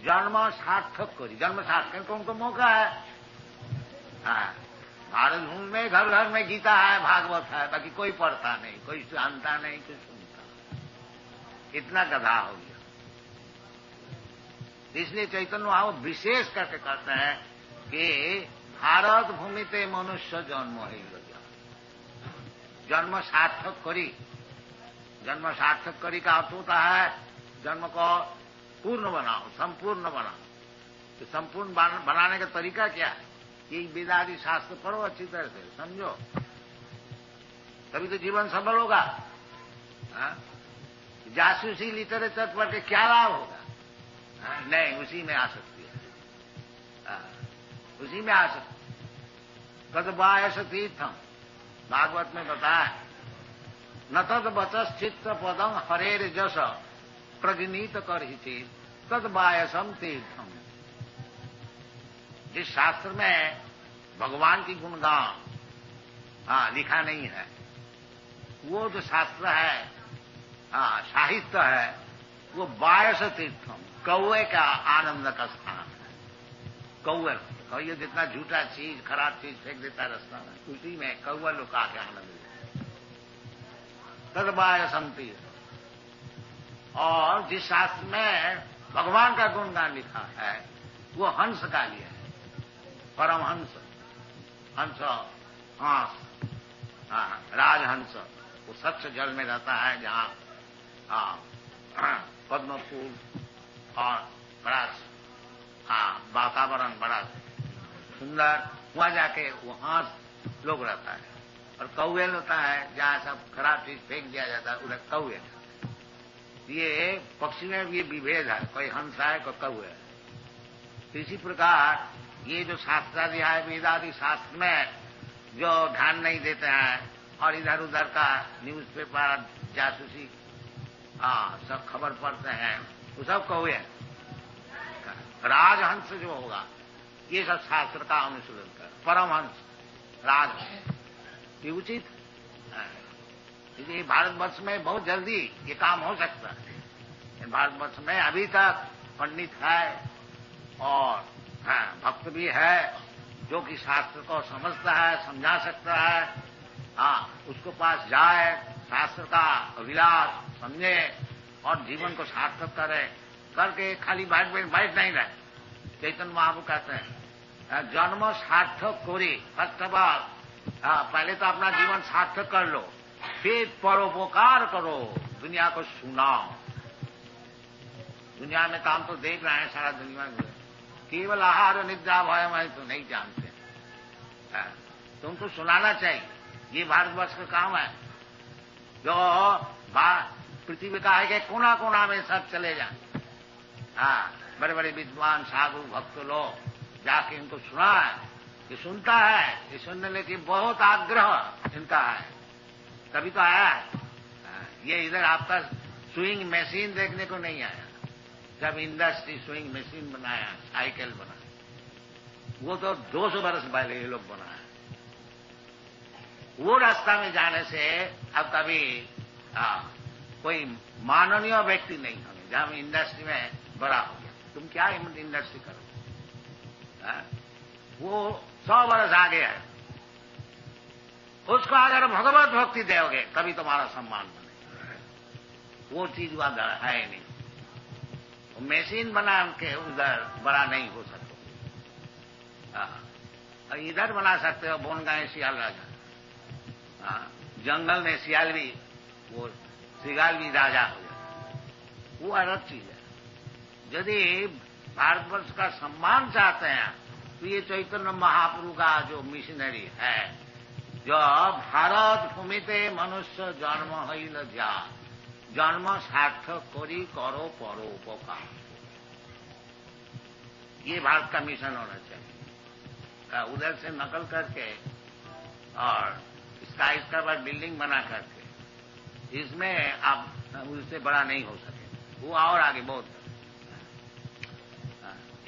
जन्म सार्थक करी, जन्म सार्थक को उनको मौका है। हाँ, भारत भूमि में घर घर में गीता है, भागवत है, बाकी कोई पढ़ता नहीं, कोई जानता नहीं, कोई सुनता। इतना गधा हो गया। इसलिए चैतन्य महाप्रभु विशेष करके कहते हैं कि भारत भूमि ते मनुष्य जन्म है। जन्म सार्थक करी, जन्म सार्थक करी का अर्थ होता है जन्म को पूर्ण बनाओ, संपूर्ण बनाओ। तो संपूर्ण बनाने का तरीका क्या है? ये वेदादि शास्त्र पढ़ो अच्छी तरह से, समझो, तभी तो जीवन सफल होगा। जासूसी लिटरेचर पढ़ के क्या लाभ होगा? नहीं, उसी में आ सकती है, उसी में आ सकती। तद्वायस तीर्थम, भागवत में बताया, न तद बचस चित्त पदम हरेर जस प्रगनीत कर ही चेत तद्वायसम तीर्थम। जिस शास्त्र में भगवान की गुणगान लिखा नहीं है, वो जो शास्त्र है, साहित्य है, वो बायस तीर्थम, कौए का आनंद का स्थान है। कौए ये जितना झूठा चीज, खराब चीज फेंक देता रास्ता में, उसी में कौआ लोग आके आनंद लेते। तद्वायसम तीर्थ। और जिस शास्त्र में भगवान का गुणगान लिखा है, वो हंस का लिया है, परमहंस, हंस, हांस, राजहंस। वो स्वच्छ जल में रहता है, जहाँ पद्म फूल और बड़ा वातावरण बड़ा सुंदर, वहां जाके वो हांस लोग रहता है। और कौए होता है जहाँ सब खराब चीज फेंक दिया जाता है, उधर कौए। ये पक्षी में भी विभेद है, कोई हंस है, कोई कौए है। इसी प्रकार ये जो शास्त्रादि है, वेदादि शास्त्र में जो ध्यान नहीं देते हैं और इधर उधर का न्यूज़पेपर, जासूसी सब खबर पढ़ते हैं, वो सब कौए। राजहंस जो होगा, ये सब शास्त्र का अनुशीलन कर, परमहंस, राजहंस, ये उचित है। इसलिए भारतवर्ष में बहुत जल्दी ये काम हो सकता है। भारतवर्ष में अभी तक पंडित है और भक्त भी है, जो कि शास्त्र को समझता है, समझा सकता है। उसको पास जाए, शास्त्र का अभिलाष समझे और जीवन को सार्थक करे, करके खाली बैठ नहीं रहे। चैतन्य महाप्रभु कहते हैं जन्म सार्थक करी, फर्स्ट ऑफ ऑल पहले तो अपना जीवन सार्थक कर लो, फिर परोपकार करो, दुनिया को सुनाओ। दुनिया में काम तो देख रहे हैं सारा दुनिया में, केवल आहार और निद्रा भय में तो नहीं जानते। तुमको सुनाना चाहिए, ये भारतवर्ष का काम है। जो पृथ्वी का है कि कोना कोना में सब चले जाए, बड़े बड़े विद्वान साधु भक्त लोग जाके इनको सुना है। ये सुनता है, ये सुनने लेके बहुत आग्रह इनका है, तभी तो आया है। ये इधर आपका स्विंग मशीन देखने को नहीं आया। जब इंडस्ट्री स्विंग मशीन बनाया, साइकिल बना, वो तो 200 वर्ष पहले ये लोग बनाया। वो रास्ता में जाने से अब कभी कोई माननीय व्यक्ति नहीं होंगे। जब इंडस्ट्री में बड़ा हो गया, तुम क्या इंडस्ट्री करो, वो 100 वर्ष आगे है। उसको अगर भगवत भक्ति दोगे तभी तुम्हारा सम्मान बने। वो चीज वहां है नहीं। मशीन बना के उधर बड़ा नहीं हो सकता। इधर बना सकते हो, बोनगांव सियाल राजा, जंगल में सियाल भी, वो सिगाल भी राजा हो जाता, वो अलग चीज है। यदि भारतवर्ष का सम्मान चाहते हैं तो ये चैतन्य महाप्रभु का जो मिशनरी है, जो भारत भूमिते मनुष्य जन्म हईल जा, जन्म सार्थक करी करो परोपकार, ये भारत का मिशन होना चाहिए। उधर से नकल करके और इसका बाद बिल्डिंग बना करके, इसमें आप उससे बड़ा नहीं हो सके, वो और आगे बहुत।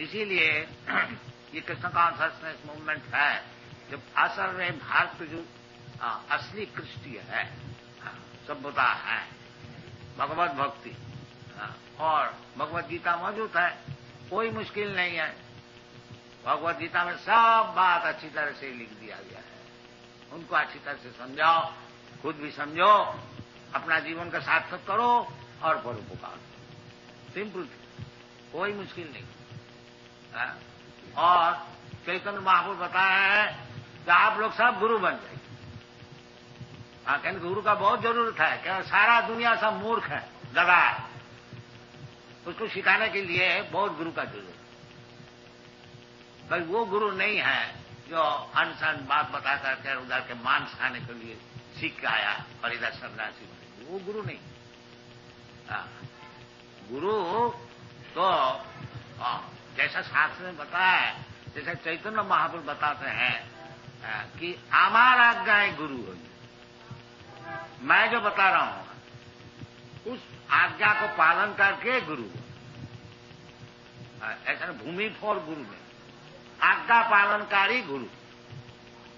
इसीलिए ये कृष्ण कॉन्शसनेस मूवमेंट है, जब असल में भारत जो असली कृष्टीय है, सभ्यता है, भगवत भक्ति और भगवत गीता मौजूद है, कोई मुश्किल नहीं है। भगवद गीता में सब बात अच्छी तरह से लिख दिया गया है। उनको अच्छी तरह से समझाओ, खुद भी समझो, अपना जीवन का सार्थक करो और परोपकार। सिंपल, कोई मुश्किल नहीं है। और चैतन्य महाप्रभु बताया है कि आप लोग सब गुरु बन जाइए। हाँ, कहने गुरु का बहुत जरूरत है। क्या सारा दुनिया सब मूर्ख है, गधा है, उसको सिखाने के लिए बहुत गुरु का जरूरत है। भाई वो गुरु नहीं है जो अनसन बात बता करके उधर के मांस खाने के लिए सीख के आया और इधर सन्यासी बने, वो गुरु नहीं। गुरु तो जैसा शास्त्र में बताया है, जैसे चैतन्य महाप्रभु बताते हैं कि हमारा आज्ञा गुरु होगी। मैं जो बता रहा हूं उस आज्ञा को पालन करके गुरु। ऐसा भूमि फॉर गुरु में आज्ञा पालनकारी गुरु,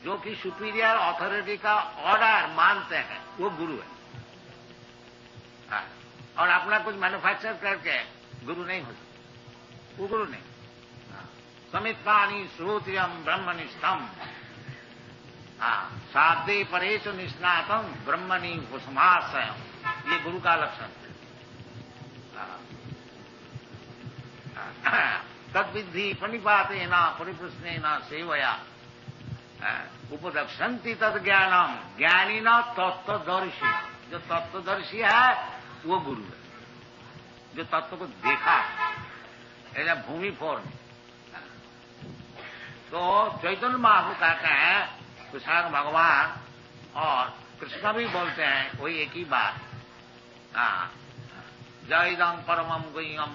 जो कि सुपीरियर अथॉरिटी का ऑर्डर मानते हैं, वो गुरु है। और अपना कुछ मैन्युफैक्चर करके गुरु नहीं हो सकता, वो गुरु नहीं। समित्वानि श्रोत्रियम ब्रह्मनिष्ठम शाब्दे परेशु निष्णातम ब्रह्मणि उपसमाश्रयम्, ये गुरु का लक्षण है। तद्विद्धि प्रणिपातेन परिप्रश्नेन सेवया उपदक्षन्ति तद ज्ञानम ज्ञानी न तत्वदर्शी। जो तत्वदर्शी है वो गुरु है, जो तत्व को देखा है, भूमि फोर में। तो चैतन्य महाप्रभु कहते हैं, कृष्ण भगवान और कृष्ण भी बोलते हैं वही एक ही बात। जयदं परमं गुह्यं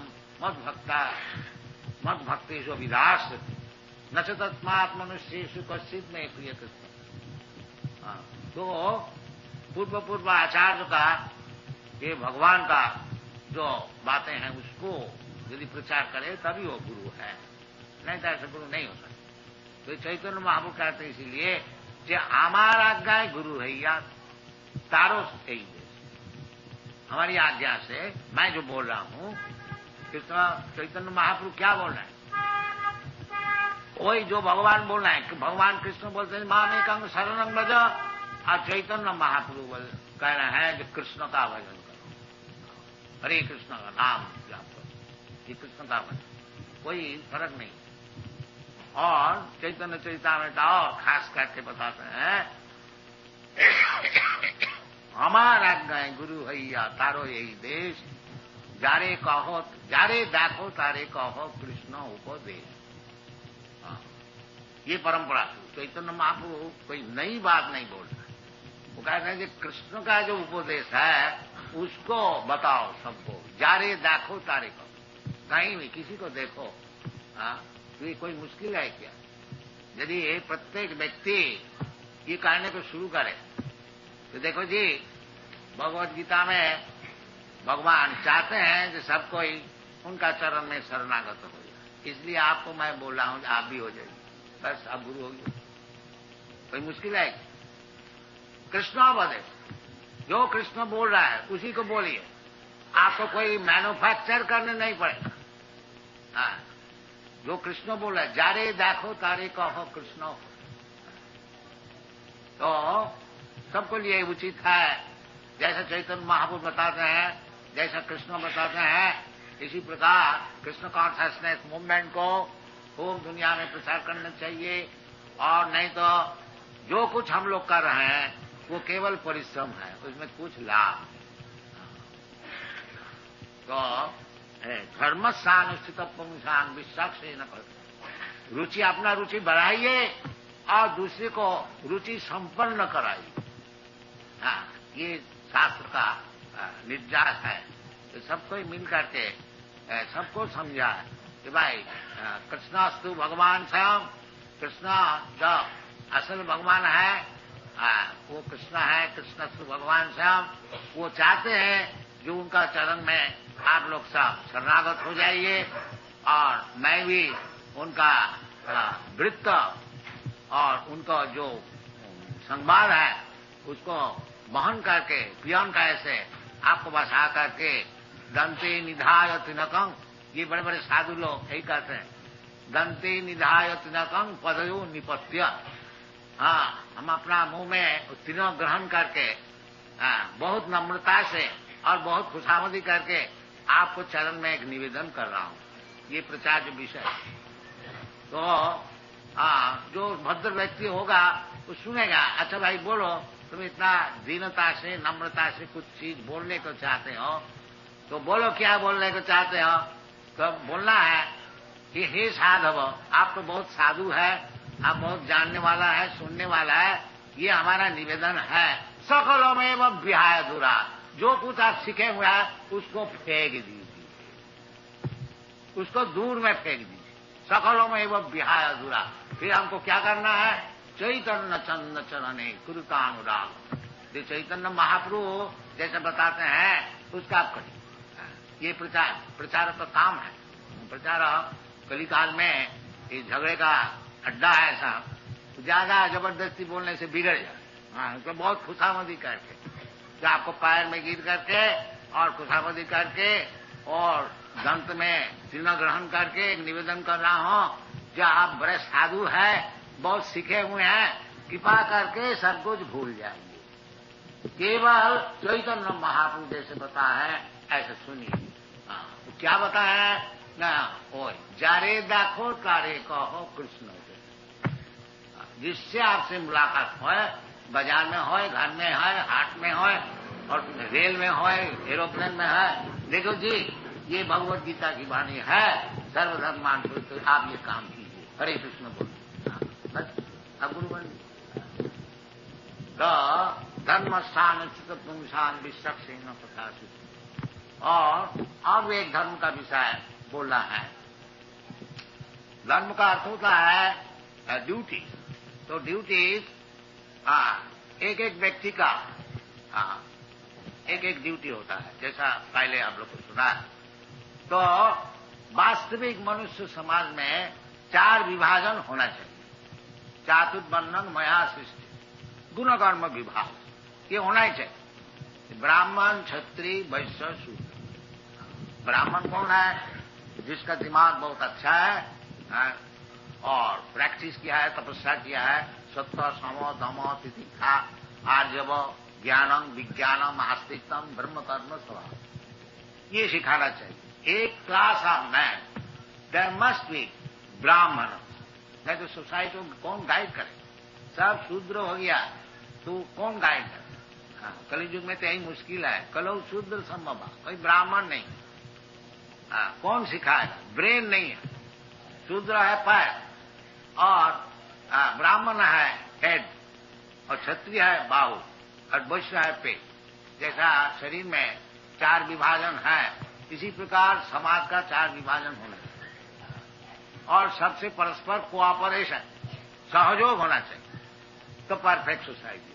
मद भक्तेषु विदास न च तस्मात् मनुष्येषु कश्चित् मे प्रियते। तो पूर्व आचार्य का, ये भगवान का जो बातें हैं उसको यदि प्रचार करे तभी वो गुरु है, नहीं तो ऐसे गुरु नहीं हो सकता। तो चैतन्य महाप्रभु कहते इसीलिए जो हमारा आज्ञा गुरु है या तारो यही देश। हमारी आज्ञा से मैं जो बोल रहा हूं, कृष्ण चैतन्य महाप्रभु क्या बोल रहे हैं, वही जो भगवान बोल रहे हैं। कि भगवान कृष्ण बोलते हैं मामेकं शरणं व्रज, और चैतन्य महाप्रभु कह रहे हैं कि कृष्ण का भजन करो, हरे कृष्ण का नाम जाप करो, ये कृष्ण का भजन, कोई फर्क नहीं। और चैतन्य चरितामृत और खास करके बताते हैं हमारा आज्ञा गुरु हैया तारो यही देश, जारे कहो जारे देखो तारे कहो कृष्ण उपदेश। ये परंपरा चैतन्य महाप्रभु कोई नई बात नहीं बोल रहे, वो कहते हैं कि कृष्ण का जो उपदेश है उसको बताओ सबको, जारे देखो तारे कहो, कहीं भी किसी को देखो। तो ये कोई मुश्किल है क्या? यदि प्रत्येक व्यक्ति ये कहने को शुरू करे तो देखो जी, भगवद गीता में भगवान चाहते हैं कि सब कोई उनका चरण में शरणागत हो जाए, इसलिए आपको मैं बोल रहा हूं आप भी हो जाइए, बस आप गुरु हो गए। कोई मुश्किल है? कृष्णोपदेश, जो कृष्ण बोल रहा है उसी को बोलिए, आपको कोई मैन्युफैक्चर करने नहीं पड़ेगा। जो कृष्ण बोल रहा है, जारे देखो तारे कहो कृष्ण, तो सबको लिए उचित है। जैसा चैतन्य महाप्रभु बताते हैं, जैसा कृष्ण बताते हैं, इसी प्रकार कृष्ण कॉन्शियसनेस मूवमेंट को खूब दुनिया में प्रचार करना चाहिए। और नहीं तो जो कुछ हम लोग कर रहे हैं वो केवल परिश्रम है, उसमें कुछ लाभ। तो धर्मस्यानुष्ठित पुंसान विश्वास से न कर, रुचि अपना रुचि बढ़ाइए और दूसरे को रुचि संपन्न कराइए। ये शास्त्र का निर्देश है। तो सबको मिल करके सबको समझा कि भाई कृष्णास्तु भगवान स्वयं, कृष्ण जो असल भगवान है वो कृष्ण है, कृष्णास्तु भगवान स्वयं, वो चाहते हैं जो उनका चरण में आप लोग सब शरणागत हो जाइए। और मैं भी उनका वृत्त और उनका जो संवाद है उसको वहन करके पियन का ऐसे आपको बस आकर के दंते निधाय तिनकं ये बड़े बड़े साधु लोग यही कहते हैं, दंते निधाय तिनकं पदयो निपत्य। हाँ, हम अपना मुंह में तीनों ग्रहण करके बहुत नम्रता से और बहुत खुशामदी करके आपको चरण में एक निवेदन कर रहा हूँ। ये प्रचार विषय तो जो भद्र व्यक्ति होगा वो सुनेगा, अच्छा भाई बोलो, तुम इतना दीनता से नम्रता से कुछ चीज बोलने को चाहते हो तो बोलो, क्या बोलने को चाहते हो? तो बोलना है कि हे साधव, आप तो बहुत साधु है, आप बहुत जानने वाला है, सुनने वाला है, ये हमारा निवेदन है। सकलों में वह विहाय दूरा, जो कुछ आप सीखे हुआ है उसको फेंक दीजिए, उसको दूर में फेंक दीजिए। सकलों में वह विहाय दूरा, फिर हमको क्या करना है? चैतन्य चंद्र चरणे कुरुतानुराग। जो चैतन्य महाप्रभु जैसे बताते हैं उसका आप करिए। ये प्रचार का काम है। प्रचार कलिकाल में ये झगड़े का अड्डा है ऐसा, ज्यादा जबरदस्ती बोलने से बिगड़ जाए। हाँ, तो बहुत खुशामदी करके, जो आपको पैर में गिर करके और खुशामदी करके और दंत में तीर्ण ग्रहण करके एक निवेदन कर रहा हूँ, जो आप बड़े साधु है, बहुत सीखे हुए हैं, कृपा करके सब कुछ भूल जाएंगे। केवल चैतन्य महाप्रभु जैसे बता है ऐसे सुनिए। तो क्या बता है ना, ओ जारे देखो तारे कहो कृष्ण के। जिससे आपसे मुलाकात हो, बाजार में हो, घर में है, हाट में हो और रेल में हो, एरोप्लेन में है, देखो जी ये भगवत गीता की वाणी है, सर्वधर्मान तो आप ये काम कीजिए, हरे कृष्ण बोल। अब गुरु बन तो धर्म स्थान पुंसान विश्वक्सेन प्रकाशित। और अब एक धर्म का विषय बोलना है। धर्म का अर्थ होता है ड्यूटी। तो ड्यूटीज एक एक व्यक्ति का एक एक ड्यूटी होता है, जैसा पहले आप लोग को सुना है। तो वास्तविक मनुष्य समाज में 4 विभाजन होना चाहिए। चातुर्वर्ण्यं मया सृष्टि, गुण कर्म विभाग, ये होना ही चाहिए। ब्राह्मण, क्षत्रिय, वैश्य, शूद्र। ब्राह्मण कौन है? जिसका दिमाग बहुत अच्छा है और प्रैक्टिस किया है, तपस्या किया है, सत्य सम दम तितिक्षा आर्जव ज्ञानम विज्ञानम आस्तिकम ब्रह्म कर्म स्वभाव, ये सिखाना चाहिए। एक class of man there must be Brahmin. नहीं तो सोसाइटी को कौन गाइड करे? सब शूद्र हो गया तो कौन गाइड करे? कलियुग में तो यही मुश्किल है। कलो शूद्र संभव, कोई ब्राह्मण नहीं। कौन सिखाएगा? ब्रेन नहीं है, शूद्र है पैर और ब्राह्मण है हेड और क्षत्रिय है बाहु और वैश्य है पेट। जैसा शरीर में 4 विभाजन है, इसी प्रकार समाज का 4 विभाजन होना चाहिए और सबसे परस्पर कोऑपरेशन, सहयोग होना चाहिए, तो परफेक्ट सोसाइटी।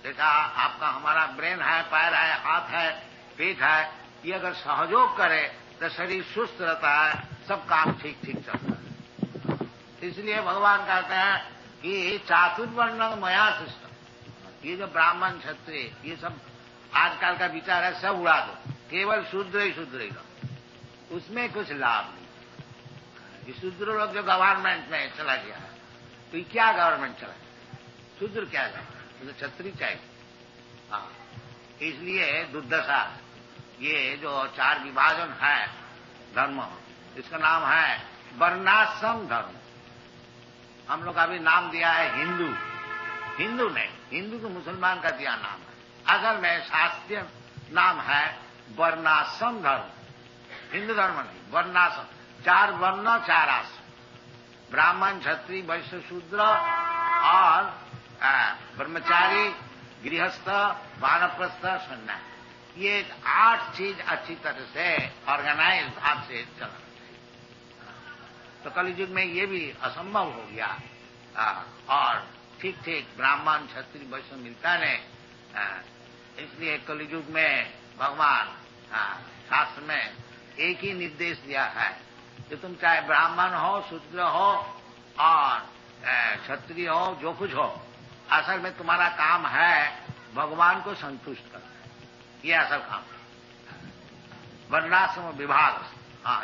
जैसा आपका हमारा ब्रेन है, पैर है, हाथ है, पेट है, ये अगर सहयोग करे तो शरीर सुस्त रहता है, सब काम ठीक ठीक चलता है। इसलिए भगवान कहते हैं कि चातुर्वर्ण्यं मया सृष्टि। ये जो ब्राह्मण क्षत्रिय ये सब आजकल का विचार है, सब उड़ा दो, केवल शूद्र ही रहो, उसमें कुछ लाभ नहीं। ये शूद्र लोग जो गवर्नमेंट में चला गया है, तो ये क्या गवर्नमेंट चला गया? शूद्र क्या है? तो क्षत्रिय चाहिए। हाँ, इसलिए दुर्दशा। ये जो 4 विभाजन है धर्म, इसका नाम है वर्णाश्रम धर्म। हम लोग अभी नाम दिया है हिंदू। हिंदू नहीं, हिंदू को मुसलमान का दिया नाम है। असल में शास्त्रीय नाम है वर्णाश्रम धर्म। हिंदू धर्म नहीं, वर्णाश्रम। 4 वर्ण 4 आश्रम, ब्राह्मण, क्षत्रिय, वैश्य, शूद्र और ब्रह्मचारी, गृहस्थ, वानप्रस्थ, सन्यासी। ये 8 चीज अच्छी तरह से ऑर्गेनाइज भाव से चलना चाहिए। तो कलियुग में ये भी असंभव हो गया और ठीक ठीक ब्राह्मण, क्षत्रिय, वैश्य मिलता नहीं। इसलिए कलियुग में भगवान शास्त्र में एक ही निर्देश दिया है कि तुम चाहे ब्राह्मण हो, शूद्र हो और क्षत्रिय हो, जो कुछ हो, असल में तुम्हारा काम है भगवान को संतुष्ट करना। ये असल काम है। वर्णाश्रम विभाग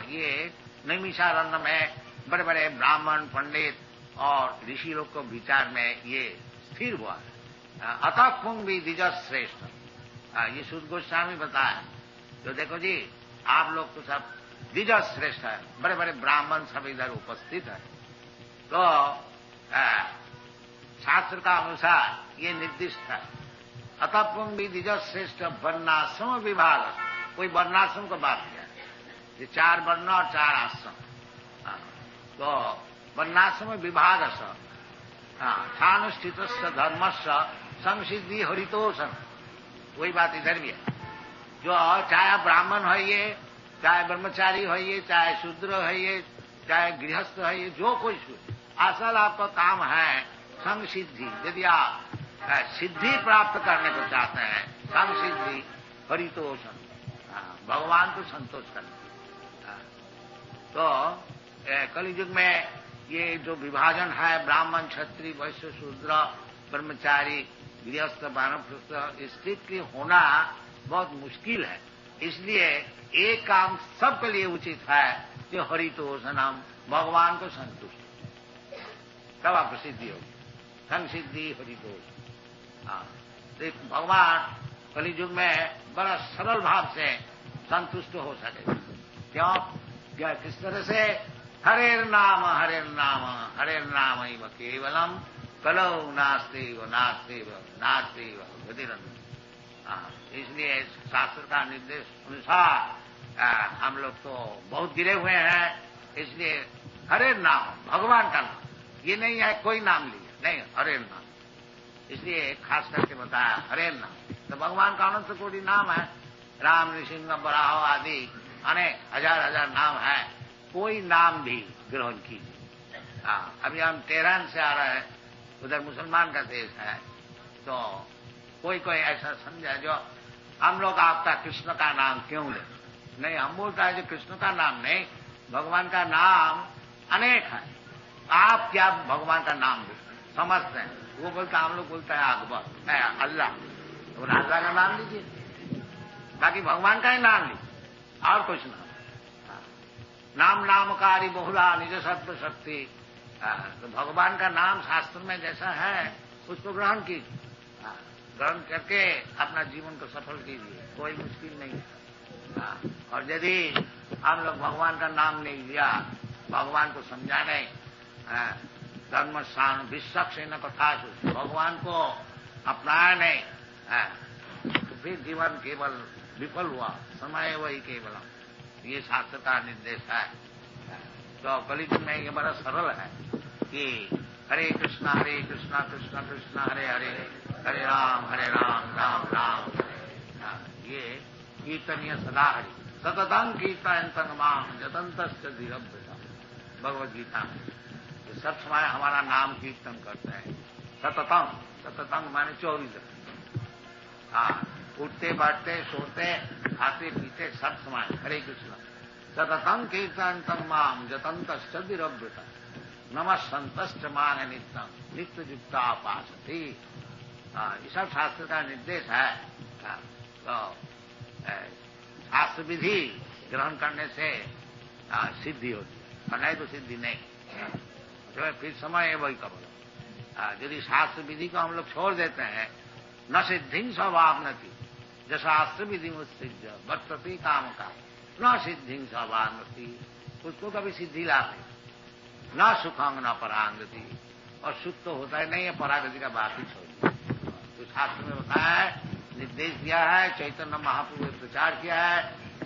ये नैमिषारण्य में बड़े बड़े ब्राह्मण पंडित और ऋषि लोग को विचार में ये स्थिर हुआ है। अतः पुंग भी द्विज श्रेष्ठ, ये शुद्ध गोस्वामी बताया। तो देखो जी, आप लोग तो सब द्विज श्रेष्ठ है, बड़े बड़े ब्राह्मण सब इधर उपस्थित है। तो शास्त्र का अनुसार ये निर्दिष्ट है। अतः पुंग भी द्विज श्रेष्ठ वर्णाश्रम विभाग, कोई वर्णाश्रम को बात किया, ये 4 वर्ण और 4 आश्रम। तो वर्णाश्रम विभाग सानुष्ठित धर्मस्य संसिद्धि हरितोषण, वही बात इधर भी है। जो चाहे ब्राह्मण होइए, चाहे ब्रह्मचारी होइए, चाहे शूद्र होइए, चाहे गृहस्थ होइए, जो कोई असल आपका काम है संसिद्धि। यदि आप सिद्धि प्राप्त करने को चाहते हैं, संसिद्धि हरितोषण, भगवान को संतोष करना। तो कलियुग में ये जो विभाजन है, ब्राह्मण क्षत्रिय वैश्य शूद्र ब्रह्मचारी गृहस्थ वानप्रस्थ, स्थिति होना बहुत मुश्किल है। इसलिए एक काम सबके लिए उचित है, जो हरितोषणम, भगवान को संतुष्ट, तब आप सिद्धि होगी, संसिद्धि हरितोष। भगवान कलियुग में बड़ा सरल भाव से संतुष्ट हो सके। क्यों? क्या किस तरह से? हरेर नाम हरेर नाम हरेर नाम ही केवलम कलौ नास्तेव नास्तेव नास्तेव गतिरन्य। इसलिए शास्त्र का निर्देश अनुसार हम लोग तो बहुत गिरे हुए हैं। इसलिए हरेर नाम, भगवान का नाम, ये नहीं है कोई नाम लिया, नहीं, हरेर नाम। इसलिए खास करके बताया हरेर नाम। तो भगवान का अनंत कोटि नाम है, राम नृसिंह बराह आदि अनेक हजार नाम है, कोई नाम भी ग्रहण कीजिए। अभी हम तेहरान से आ रहे हैं, उधर मुसलमान का देश है। तो कोई ऐसा समझा जो हम लोग आपका कृष्ण का नाम क्यों ले? नहीं, हम बोलता है जो कृष्ण का नाम नहीं, भगवान का नाम अनेक है, आप क्या भगवान का नाम समझते हैं? वो बोलता, हम लोग बोलता है अकबर, अल्लाह, तो अल्लाह का नाम लीजिए, बाकी भगवान का ही नाम लीजिए, और कुछ नाम नामकारी बहुला निज सत्व शक्ति। तो भगवान का नाम शास्त्र में जैसा है उसको ग्रहण कीजिए, ग्रहण करके अपना जीवन को सफल कीजिए, कोई मुश्किल नहीं है। और यदि हम लोग भगवान का नाम नहीं लिया, भगवान को समझा नहीं, धर्म स्थान विश्वक से न कथा, भगवान को अपनाया नहीं, तो फिर जीवन केवल विफल हुआ, समय वही केवल। ये शास्त्र का निर्देश है। तो कलियुग में ये बड़ा सरल है कि हरे कृष्णा कृष्णा कृष्णा हरे हरे, हरे राम राम राम। ये कीर्तनीय सदा हरि, सततं कीर्तयन्तं मां यतन्तश्च धीरभृता, भगवद गीता में। तो सब समय हमारा नाम कीर्तन करते हैं, सततं, सततं माने 24 घंटे, उठते बैठते सोते खाते पीते सब समय हरे कृष्ण। सततं कीर्तयन्तं मां यतन्तश्च धीरभृता, नमः संतश्च मान नित्यं नित्य युक्ता उपासते। ये सब शास्त्र का निर्देश है। तो शास्त्र विधि ग्रहण करने से सिद्धि होती है, और नहीं तो सिद्धि नहीं। तो फिर समय है वही कबल। यदि शास्त्र विधि को हम लोग छोड़ देते हैं, न सिद्धि स्वभावनति, जो शास्त्र विधि मुत्सिद्ध वर्तते काम का, न सिद्धि स्वभावनति, उसको कभी सिद्धि लाभ नहीं, न सुखंग न परांगति, और सुख तो होता है नहीं है, परागति का बात ही छोड़। तो शास्त्र में बताया है, निर्देश दिया है, चैतन्य महाप्रभु ने प्रचार किया है,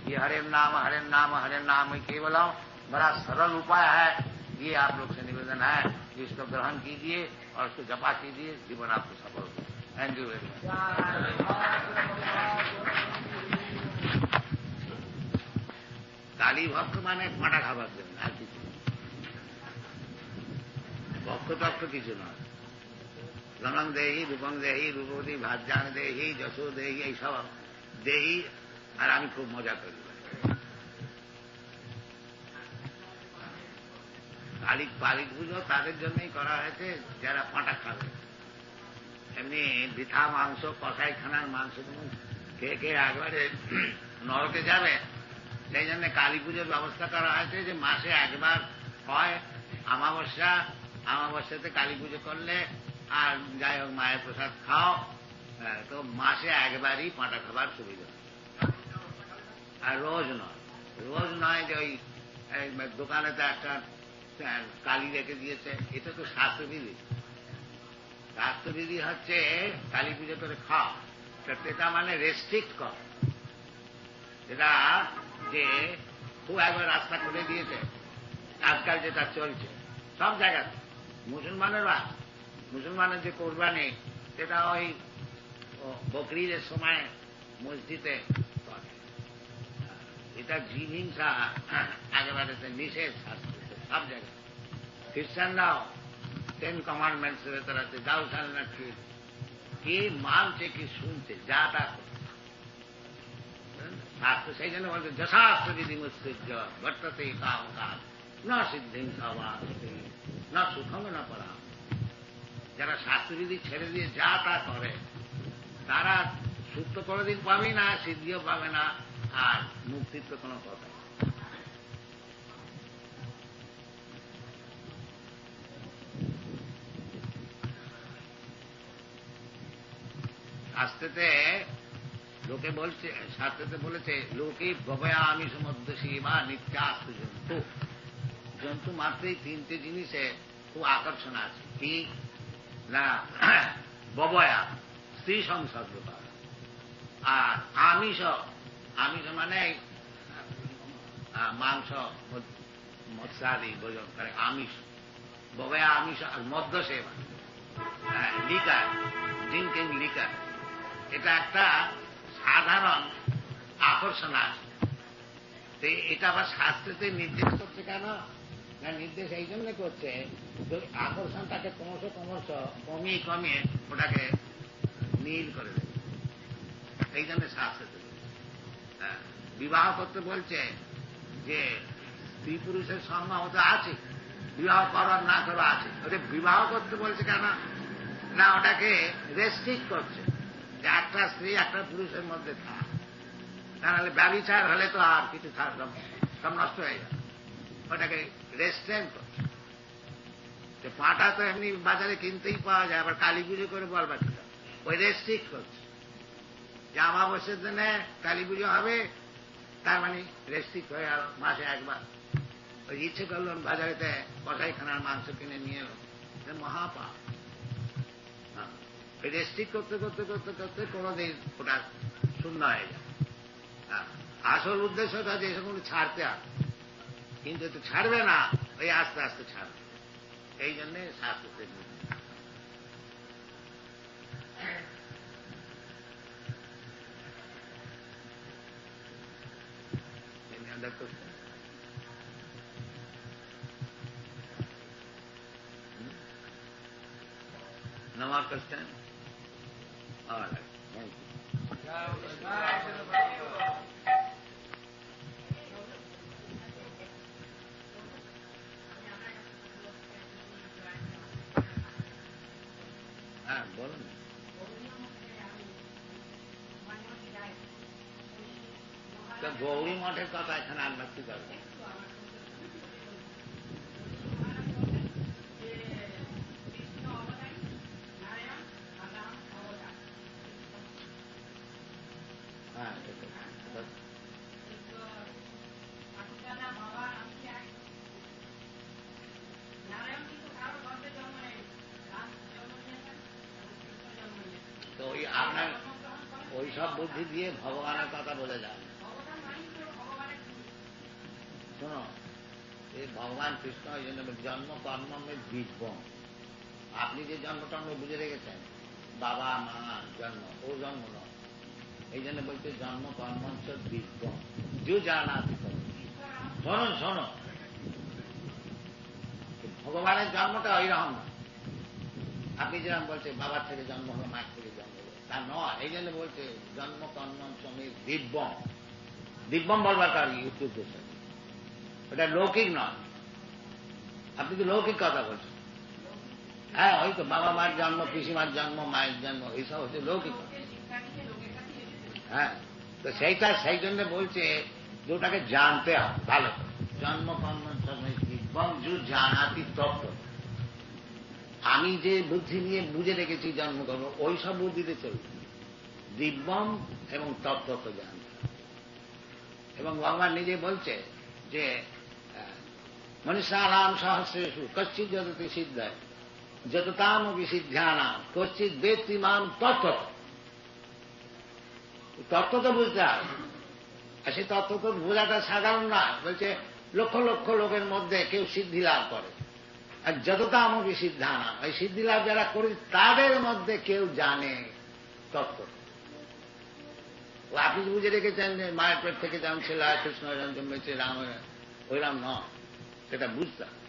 ये हरे नाम केवलम, बड़ा सरल उपाय है। ये आप लोग से निवेदन है कि इसको ग्रहण कीजिए और उसको जपा कीजिए, जीवन आपको सफल हो। Thank you very much. Kali भक्त माने पटाखा भक्त, भक्त तत्व কিছু নয়। रंग देही रूपंग देही रूपवती भाज्यान देही যশো देही, এইসব দেহি, আর আমি খুব মজা করি। কালী পুজো তাদের জন্যই করা হয়েছে যারা পাঁটা খাবে। এমনি বৃথা মাংস, কষাইখানার মাংস খেয়ে খেয়ে একবারে নরকে যাবে, সেই জন্য কালী পুজোর ব্যবস্থা করা হয়েছে যে মাসে একবার হয় অমাবস্যা, অমাবস্যাতে কালী পুজো করলে আর যাই হোক মায়ের প্রসাদ খাও, তো মাসে একবারই পাঁটা খাবার সুবিধা। আর রোজ নয় যে ওই দোকানে তো একটা কালী রেখে দিয়েছে, এটা তো শাস্ত্রবিধি। শাস্ত্রবিধি হচ্ছে কালী পুজো করে খাও, এটা মানে রেস্ট্রিক্ট কর। এটা যে খুব একবার রাস্তা করে দিয়েছে আজকাল যেটা চলছে সব জায়গাতে। মুসলমানের যে কোরবানি সেটা ওই বকরিদের সময় মসজিদে করে। এটা জীব হিংসা একেবারে নিষেধ শাস্ত্রে সব জায়গায়। খ্রিস্টানরাও 10 কমান্ডমেন্টস ভেতর আছে, দাউ শাল নট কিল। কি মানছে কি শুনছে যা তা শাস্ত্র। সেই জন্য বলছে যশাস্ত্র বিধি মুৎসৃজ্য বর্ততে কাম কাজ না সিদ্ধিংসা বা না সুখম না পড়া। যারা শাস্ত্রবিধি ছেড়ে দিয়ে যা তা করে তারা সুখ তো কোনোদিন পাবে না, সিদ্ধিও পাবে না, আর মুক্তির তো কোনো কথা। শাস্ত্রেতে লোকে বলছে, শাস্ত্রেতে বলেছে লোকে ভবয়া আমিষ মধ্যসী বা নিত্যাস্ত জন্তু। জন্তু মাত্রই 3টে জিনিসে খুব আকর্ষণ আছে। কি না ববয়া স্ত্রী সংসর্গ করা, আর আমিষ মানে মাংস মৎস্যাদি ভোজন করে আমিষ। ববয়া আমিষ। আর মদ্য সেবা, লিকার, ড্রিঙ্কিং লিকার, এটা একটা সাধারণ আকর্ষণ আছে। এটা আবার শাস্ত্রতে নির্দেশ করছে কেন না, নির্দেশ এই জন্য করছে আকর্ষণটাকে ক্রমশ কমিয়ে ওটাকে নীল করে দেবে। এই জন্য শাস্ত্রতে বিবাহ করতে বলছে যে স্ত্রী পুরুষের সংজ্ঞা তো আছে, বিবাহ করার না করা আছে। ওটা বিবাহ করতে বলছে কেন না, ওটাকে রেস্ট্রিক্ট করছে যে একটা স্ত্রী একটা পুরুষের মধ্যে থাক, তাহলে ব্যভিচার হলে তো আর কিছু সব নষ্ট হয়ে যাবে। ওটাকে রেস্ট্রেন করছে। পাঁটা তো এমনি বাজারে কিনতেই পাওয়া যায়, আবার কালী পুজো করে বলবার কি, ওই রেস্ট্রিক্ট করছে যে অমাবস্যার দিনে কালী পুজো হবে, তার মানে রেস্ট্রিক্ট হয়ে গেল মাসে একবার। ওই ইচ্ছে করল বাজারেতে কসাইখানার মাংস কিনে নিয়ে এলো, মহাপাপ। ওই রেস্ট্রিক্ট করতে করতে করতে করতে কোনোদিন ওটা শূন্য হয়ে যায়। আসল উদ্দেশ্যটা যে এসব ছাড়তে হবে, কিন্তু একটু ছাড়বে না, ওই আস্তে আস্তে ছাড়বে। এই জন্যে শাস্ত্রতে No more question? All right. Thank you. হ্যাঁ বলুন। গৌরী মঠের কথা এখানে আমরা কি করবো? তো ওই আপনার ওই সব বুদ্ধি দিয়ে ভগবানের কথা বলে যান। শোনো, এই ভগবান কৃষ্ণ এই জন্য জন্ম কর্মের বীজবন। আপনি যে জন্মটন্ম বুঝে রেখেছেন, বাবা মা জন্ম, ও জন্ম নয়। এই জন্য বলতে জন্ম কর্মঞ্চ বীজবন যে জানা। শোনো, ভগবানের জন্মটা ওইরকম না। আপনি যেরকম বলছে বাবার থেকে জন্ম হলো, মায়ের থেকে জন্ম হলো, তা নয়। এই জন্য বলছে জন্ম কর্মঞ্চমের দিব্যম। দিব্যম বলবার কার উদ্দেশ্য, ওটা লৌকিক নয়। আপনি তো লৌকিক কথা বলছেন। হ্যাঁ, ওই তো বাবা মার জন্ম, পিসিমার জন্ম, মায়ের জন্ম, এইসব হচ্ছে লৌকিক। হ্যাঁ, তো সেইটা সেই জন্য বলছে যেটাকে জানতে হবে ভালো করে। জন্ম কর্ম দিব্যম যু জানাতি তত্ত্ব। আমি যে বুদ্ধি নিয়ে বুঝে রেখেছি জন্মকর্ম, ওই সব বুদ্ধিতে চলবে। দিব্যম এবং তত্ত্ব তো জানতে হবে। এবং ভগবান নিজে বলছে যে মনুষ্যানাম সহস্রেষু কশ্চিৎ যততি সিদ্ধায় যততামপি সিদ্ধ্যানাম কশ্চিৎ বেত্তি মাম তত্ত্ব। তত্ত্ব তো বুঝতে হবে, আর সেই তত্ত্ব তো বোঝাটা সাধারণ না। বলছে লক্ষ লক্ষ লোকের মধ্যে কেউ সিদ্ধি লাভ করে, আর যততামপি সিদ্ধানাম, এই সিদ্ধি লাভ যারা করে তাদের মধ্যে কেউ জানে তত্ত্ব। আপনি বুঝে রেখেছেন যে মায়ের পেট থেকে যেমন ছেলে কৃষ্ণ জন্মেছে রাম, ওই রাম নয়, সেটা বুঝতে হবে,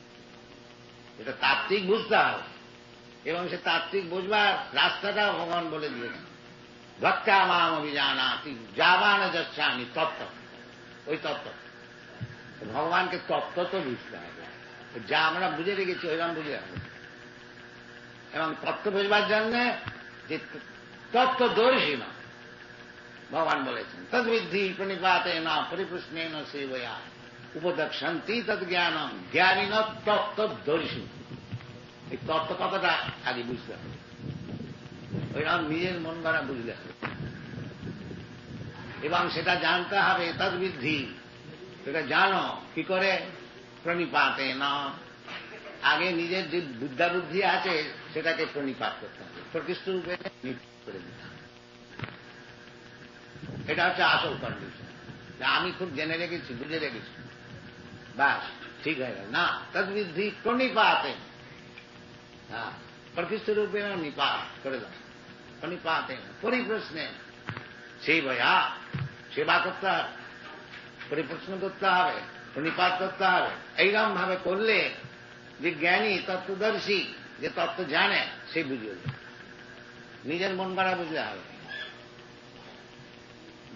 এটা তাত্ত্বিক বুঝতে হবে। এবং সে তাত্ত্বিক বুঝবার রাস্তাটা ভগবান বলে দিয়েছেন, ভক্তা মাম অভিজানাতি যাবান যাচ্ছামি তত্ত্ব। ওই তত্ত্ব ভগবানকে তত্ত্ব তো বুঝতে হবে, যা আমরা বুঝে রেখেছি ওইরকম বুঝে হবে। এবং তত্ত্ব বুঝবার জন্য যে তত্ত্বদর্শী না, ভগবান বলেছেন তদ্বিদ্ধি প্রণিপাতে না পরিপুষ্ণে ন সেবয়া উপদক্ষন্তি তদ জ্ঞানম জ্ঞানী ন তত্ত্বদর্শী। এই তত্ত্ব কথাটা আগে বুঝতে হবে, ওইরকম নিজের মন গড়া বুঝতে হবে এবং সেটা জানতে হবে। তদ্বিদ্ধি, সেটা জানো কি করে? প্রণিপাতে না, আগে নিজের যে বুদ্ধা বুদ্ধি আছে সেটাকে প্রণিপাত করতে হবে, প্রকৃষ্ট রূপে করে দিতে হবে। এটা হচ্ছে আসল কন্ডিশন। আমি খুব জেনে রেখেছি, বুঝে রেখেছি, বাস ঠিক হয়ে গেল না। তদ্বিদ্ধি প্রণিপাতে, হ্যাঁ, প্রকৃষ্ট রূপে নিপাত করে দাও। প্রণিপাতে পরিপ্রশ্নে, সেই ভয়া সেবা করতে হবে, পরিপ্রশ্ন করতে হবে, প্রণিপাত করতে হবে। এইরকম ভাবে করলে যে জ্ঞানী তত্ত্বদর্শী, যে তত্ত্ব জানে, সে বুঝবে। নিজের মন গড়া বুঝলে হবে,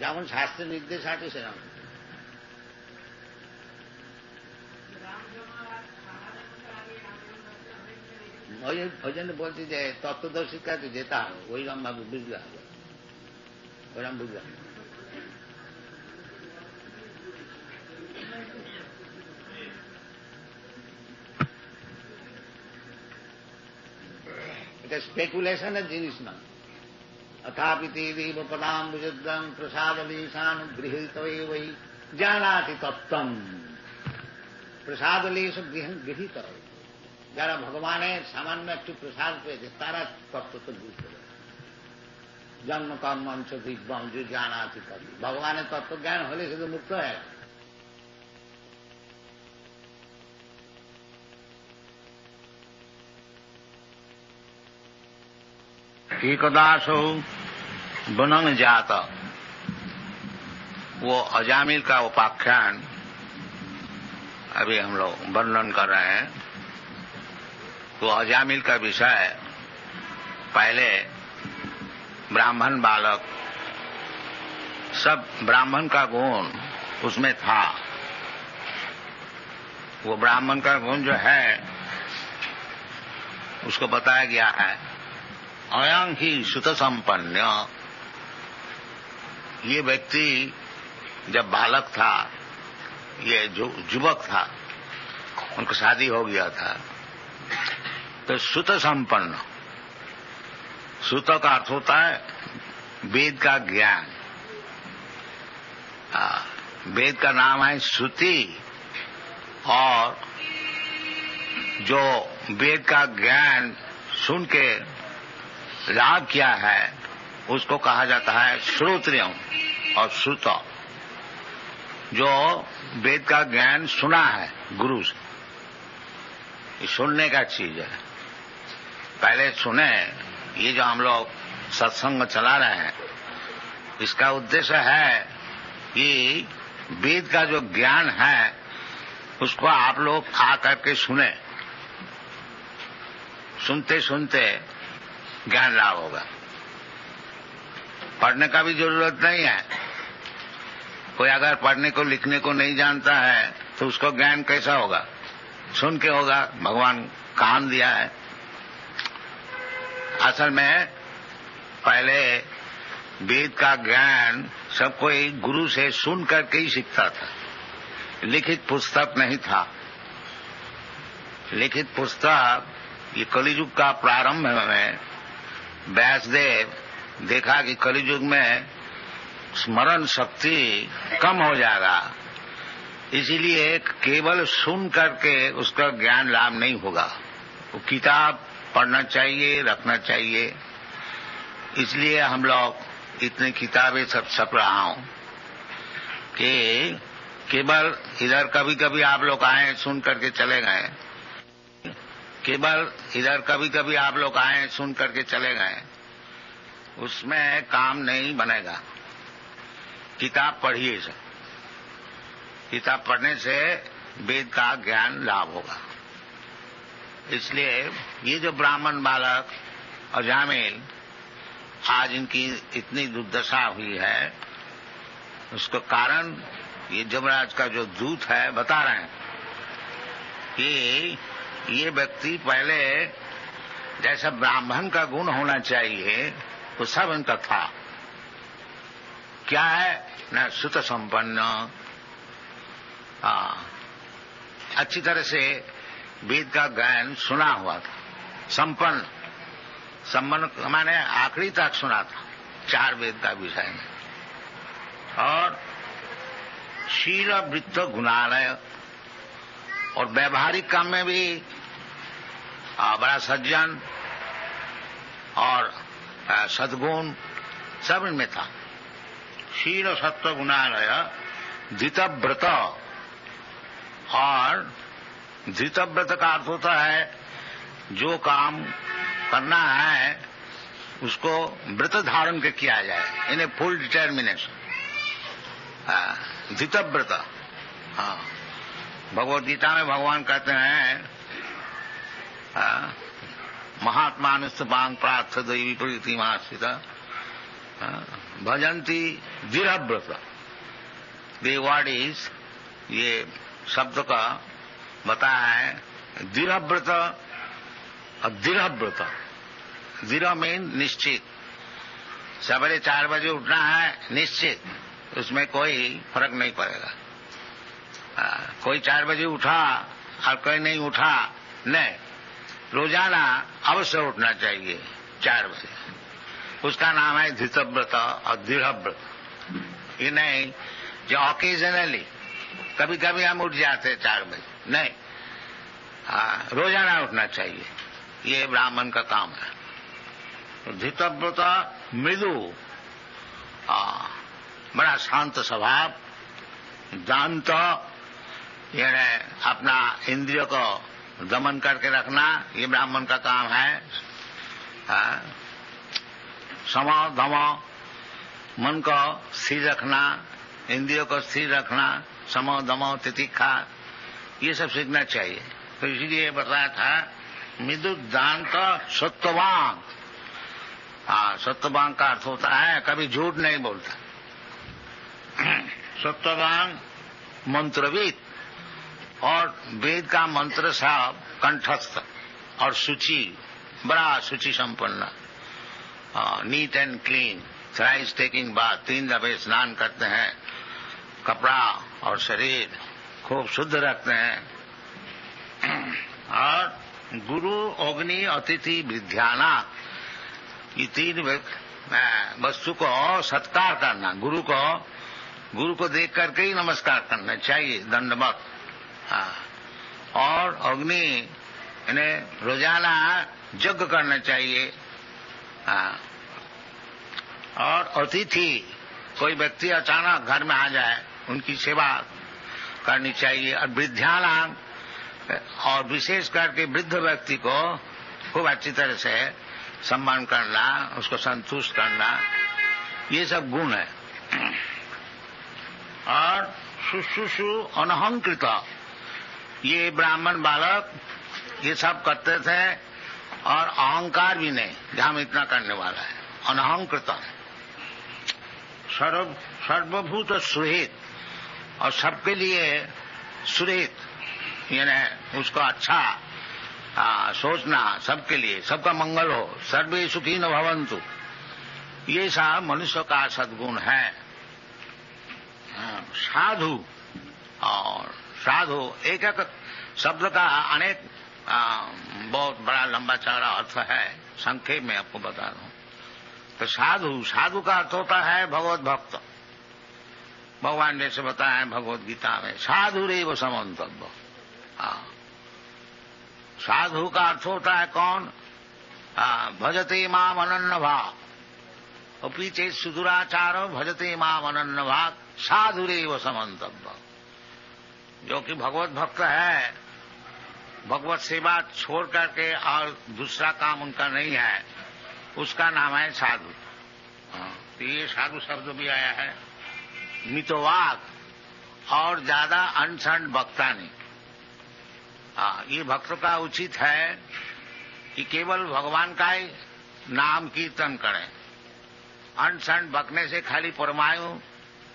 যেমন শাস্ত্রের নির্দেশ আছে সেরকম। ওই জন্য বলছি যে তত্ত্বদর্শীর কাছে যেতে হবে, ওইরকম ভাবে বুঝলে হবে, ওইরকম বুঝলে হবে। এটা স্পেকুলেশনের জিনিস না। अथापि देव पदाम विजुद्धं प्रसादलेशान गृहीत वै जानाति तत्त्वम्। प्रसादलेश गृहीत, যারা ভগবানের সামান্য একটু প্রসাদ পেয়েছে তারা তত্ত্ব তো বুঝতে পারে। জন্ম কর্মঞ্চ দিব্যম যে জানাতি তত্ত্ব, ভগবানের তত্ত্ব জ্ঞান হলে শুধু মুক্ত হয়ে গেল। एकदासो वन में जाता, वो अजामिल का उपाख्यान अभी हम लोग वर्णन कर रहे हैं। तो अजामिल का विषय, पहले ब्राह्मण बालक, सब ब्राह्मण का गुण उसमें था। वो ब्राह्मण का गुण जो है उसको बताया गया है, अयं ही सुत संपन्न। ये व्यक्ति जब बालक था, ये जो युवक था, उनकी शादी हो गया था, तो सुत संपन्न, सुत का अर्थ होता है वेद का ज्ञान। वेद का नाम है श्रुति, और जो वेद का ज्ञान सुन के लाभ किया है उसको कहा जाता है श्रोत्रियम और श्रुत। जो वेद का ज्ञान सुना है गुरु से, ये सुनने का चीज है। पहले सुने, ये जो हम लोग सत्संग चला रहे हैं, इसका उद्देश्य है कि वेद का जो ज्ञान है उसको आप लोग आकर के सुने, सुनते सुनते ज्ञान लाभ होगा। पढ़ने का भी जरूरत नहीं है। कोई अगर पढ़ने को लिखने को नहीं जानता है तो उसको ज्ञान कैसा होगा? सुन के होगा। भगवान कान दिया है। असल में पहले वेद का ज्ञान सब कोई गुरु से सुन करके ही सीखता था। लिखित पुस्तक नहीं था। लिखित पुस्तक ये कलियुग का प्रारंभ में व्यासदेव देखा कि कलियुग में स्मरण शक्ति कम हो जाएगा, इसीलिए केवल सुन करके उसका ज्ञान लाभ नहीं होगा। वो किताब पढ़ना चाहिए, रखना चाहिए। इसलिए हम लोग इतनी किताबें सब छप रहा हूं कि केवल इधर कभी कभी आप लोग आए सुन करके चले गए, केवल इधर कभी कभी आप लोग आए सुन करके चले गए, उसमें काम नहीं बनेगा। किताब पढ़िए सर। किताब पढ़ने से वेद का ज्ञान लाभ होगा। इसलिए ये जो ब्राह्मण बालक अजामिल आज इनकी इतनी दुर्दशा हुई है, उसका कारण ये यमराज का जो दूत है बता रहे हैं कि ये व्यक्ति पहले जैसा ब्राह्मण का गुण होना चाहिए वो सब इनका था। क्या है न सुत संपन्न, अच्छी तरह से वेद का ज्ञान सुना हुआ था। संपन्न, संपन्न माने आखिरी तक सुना था 4 वेद का विषय में। और शील वृत्त गुणालय, और व्यवहारिक काम में भी बड़ा सज्जन और सद्गुण सब इनमें था। शील सत्व गुणालय धृतव्रत, और धृतव्रत का अर्थ होता है जो काम करना है उसको व्रत धारण के किया जाए, इन्हें फुल डिटर्मिनेशन, धृतव्रत। हाँ, भगवद गीता में भगवान कहते हैं महात्मानुस्तपांग प्रार्थ दैवी प्रीतिमास्थित भजंती दृढ़व्रत। द वर्ड इज, ये शब्द का बताया है दृढ़व्रत और दृढ़व्रत। दृढ़ मीन निश्चित, सवेरे 4 बजे उठना है निश्चित, उसमें कोई फर्क नहीं पड़ेगा। कोई 4 बजे उठा और कोई नहीं उठा, नहीं, रोजाना अवश्य उठना चाहिए 4 बजे। उसका नाम है धृतव्रत और दृढ़व्रत। ये नहीं जो ऑकेजनली कभी कभी हम उठ जाते 4 बजे, नहीं, रोजाना उठना चाहिए। ये ब्राह्मण का काम है। धृतव्रत मृदु, बड़ा शांत स्वभाव, दांत, यानी अपना इंद्रियों को दमन करके रखना, ये ब्राह्मण का काम है। सम धम, मन को स्थिर रखना, इंद्रियों को स्थिर रखना, सम दम तितिक्षा, ये सब सीखना चाहिए। तो इसीलिए बताया था मृदु दांत सत्ववान। सत्ववान का अर्थ होता है कभी झूठ नहीं बोलता। सत्ववान मंत्रविद, और वेद का मंत्र सब कंठस्थ और शुचि, बड़ा शुचि संपन्न, neat and clean, thrice taking bath, 3 दफे स्नान करते हैं, कपड़ा और शरीर खूब शुद्ध रखते हैं। और गुरु अग्नि अतिथि विद्याना, ये 3 वस्तु को सत्कार करना, गुरु को देख करके ही नमस्कार करना चाहिए, दंडवत। और अग्नि, इन्हें रोजाना यज्ञ करना चाहिए। और अतिथि, कोई व्यक्ति अचानक घर में आ जाए उनकी सेवा करनी चाहिए। और वृद्धानाम, और विशेष करके वृद्ध व्यक्ति को खूब अच्छी तरह से सम्मान करना, उसको संतुष्ट करना, ये सब गुण है। और शुश्रूषु अनहंकृत, ये ब्राह्मण बालक ये सब करते थे और अहंकार भी नहीं कि हम इतना करने वाला है। अनहंकृत, सर्वभूत सुहित, और सबके लिए सुहित, यानी उसको अच्छा सोचना, सबके लिए सबका मंगल हो, सर्वे सुखी न भवन्तु, ये सब मनुष्य का सद्गुण है। साधु और साधु एक एक शब्द का अनेक बहुत बड़ा लंबा चौड़ा अर्थ है। संक्षेप में आपको बता दूं तो साधु का अर्थ होता है भगवत भक्त। भगवान जैसे बताया भगवत गीता में साधु रेव समन्तव्य। साधु का अर्थ होता है कौन? भजते माम अनन्य भाग। और पीछे सुदुराचारो भजते माम अनन्य भाग साधुरेव समन्तव्य। जो कि भगवत भक्त है, भगवत सेवा छोड़ करके और दूसरा काम उनका नहीं है, उसका नाम है साधु। तो ये साधु शब्द भी आया है। मितवाग और ज्यादा अनशन वक्ता नहीं। ये भक्त का उचित है कि केवल भगवान का ही नाम कीर्तन करें। अनशन बकने से खाली परमायु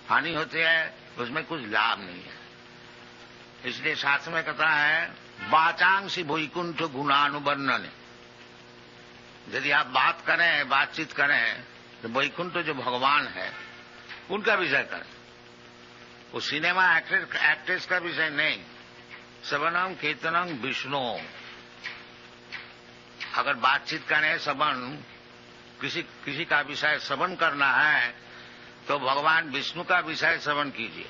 हानि होती है, उसमें कुछ लाभ नहीं है। इसलिए शास्त्र में कहता है वाचांसी वैकुंठ गुणानुवर्णन। यदि आप बात करें, बातचीत करें तो वैकुंठ जो भगवान है उनका विषय करें। वो सिनेमा एक्ट्रेस का विषय नहीं। श्रवणम कीर्तनम विष्णु। अगर बातचीत करें, श्रवण किसी का विषय श्रवण करना है तो भगवान विष्णु का विषय श्रवण कीजिए।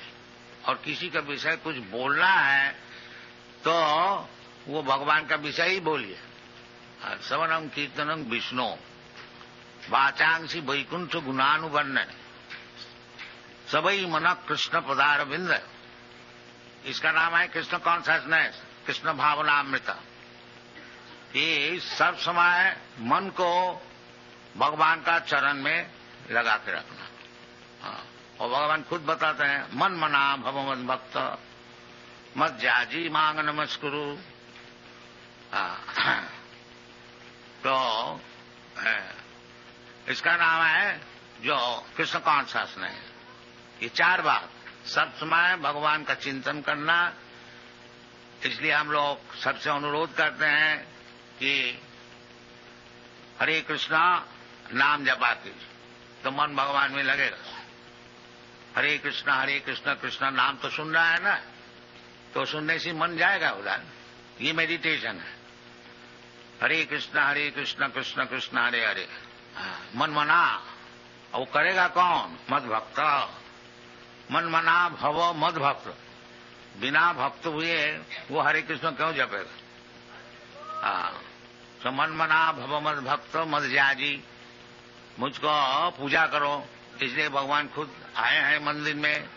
और किसी का विषय कुछ बोलना है तो वो भगवान का विषय ही बोलिए। श्रवणम कीर्तनम विष्णु वाचांसी वैकुंठ गुणानुवर्णन सबई मन कृष्ण पदारविंद। इसका नाम है कृष्ण कॉन्शसनेस, कृष्ण भावनामृत। ये सब समय मन को भगवान का चरण में लगा के रखना। और भगवान खुद बताते हैं मन मना भव मद भक्त मत जाजी मांग नमस्कुरु। तो इसका नाम है जो कृष्ण कॉन्शसनेस। ये चार बात सब समय भगवान का चिंतन करना। इसलिए हम लोग सबसे अनुरोध करते हैं कि हरे कृष्णा नाम जपा कीजिए तो मन भगवान में लगेगा। हरे कृष्णा कृष्णा नाम तो सुन रहा है ना, तो सुनने से मन जाएगा उधर। ये मेडिटेशन है। हरे कृष्णा कृष्ण कृष्ण हरे हरे। मन मना। और वो करेगा कौन? मद भक्त। मन मना भव मद भक्त। बिना भक्त हुए वो हरे कृष्ण क्यों जपेगा? तो मन मना भव मद भक्त मद जाजी। मुझको पूजा करो। इसलिए भगवान खुद आए हैं मंदिर में।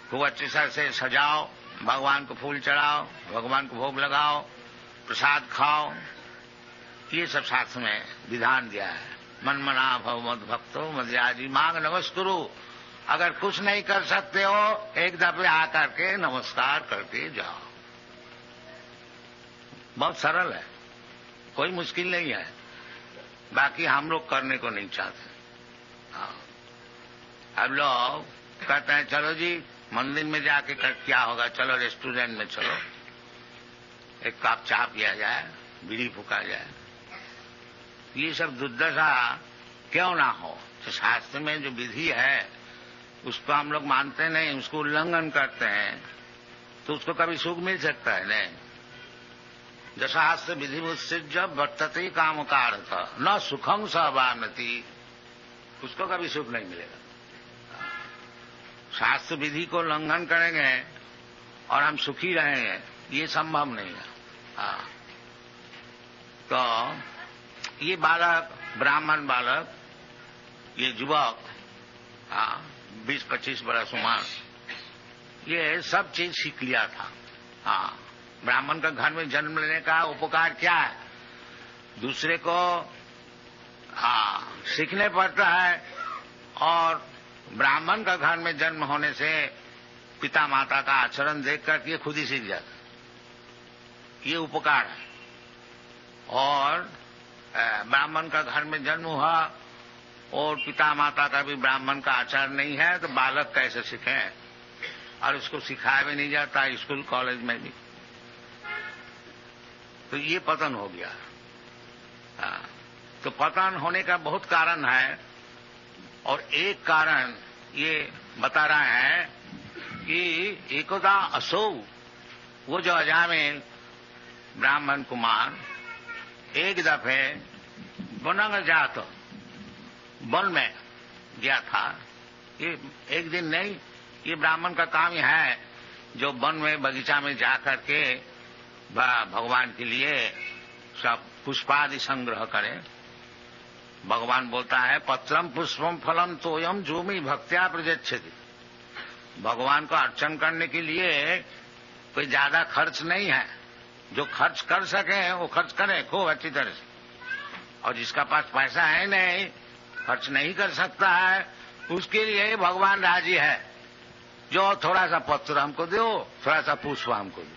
खूब अच्छे से सजाओ, भगवान को फूल चढ़ाओ, भगवान को भोग लगाओ, प्रसाद खाओ। ये सब शास्त्र में विधान दिया है। मन मना भव मद भक्तो मद जाजी मांग नमस्कुरु। अगर कुछ नहीं कर सकते हो एक दफे आकर के नमस्कार करके जाओ। बहुत सरल है, कोई मुश्किल नहीं है। बाकी हम लोग करने को नहीं चाहते। अब लोग कहते हैं चलो जी मंदिर में जाके क्या होगा, चलो रेस्टोरेंट में चलो, एक कप चाय पिया जाए, बीड़ी फूका जाए। ये सब दुर्दशा क्यों ना हो? तो शास्त्र में जो विधि है उसको हम लोग मानते नहीं, उसको उल्लंघन करते हैं, तो उसको कभी सुख मिल सकता है? नहीं। जशास्त्र विधि उत्सृज्य वर्तते काम का अर्थ न सुखम सहवानति। उसको कभी सुख नहीं मिलेगा। शास्त्र विधि को उल्लंघन करेंगे और हम सुखी रहेंगे, ये संभव नहीं है। तो ये बालक, ब्राह्मण बालक, ये युवक 20-25 बरस उम्र, ये सब चीज सीख लिया था। ब्राह्मण का घर में जन्म लेने का उपकार क्या है? दूसरे को सीखने पड़ता है। और ब्राह्मण का घर में जन्म होने से पिता माता का आचरण देख कर ये खुद ही सीख जाता। ये उपकार है। और ब्राह्मण का घर में जन्म हुआ और पिता माता का भी ब्राह्मण का आचार नहीं है तो बालक कैसे सीखे? और उसको सिखाया भी नहीं जाता स्कूल कॉलेज में भी। तो ये पतन हो गया। तो पतन होने का बहुत कारण है। और एक कारण ये बता रहे हैं कि एकदा असौ, वो जो अजामिल ब्राह्मण कुमार एक दफे बनंग जात वन में गया था। ये एक दिन नहीं, ये ब्राह्मण का काम ही है जो वन में बगीचा में जा करके भगवान के लिए सब पुष्पादि संग्रह करे। भगवान बोलता है पत्रम पुष्पम फलम तोयम जोमी भक्त्या प्रजच्छति। भगवान को अर्चन करने के लिए कोई ज्यादा खर्च नहीं है, जो खर्च कर सके वो खर्च करे खूब अच्छी तरह से, और जिसका पास पैसा है नहीं, खर्च नहीं कर सकता है, उसके लिए भगवान राजी है। जो थोड़ा सा पत्र हमको दो, थोड़ा सा पुष्प हमको दो।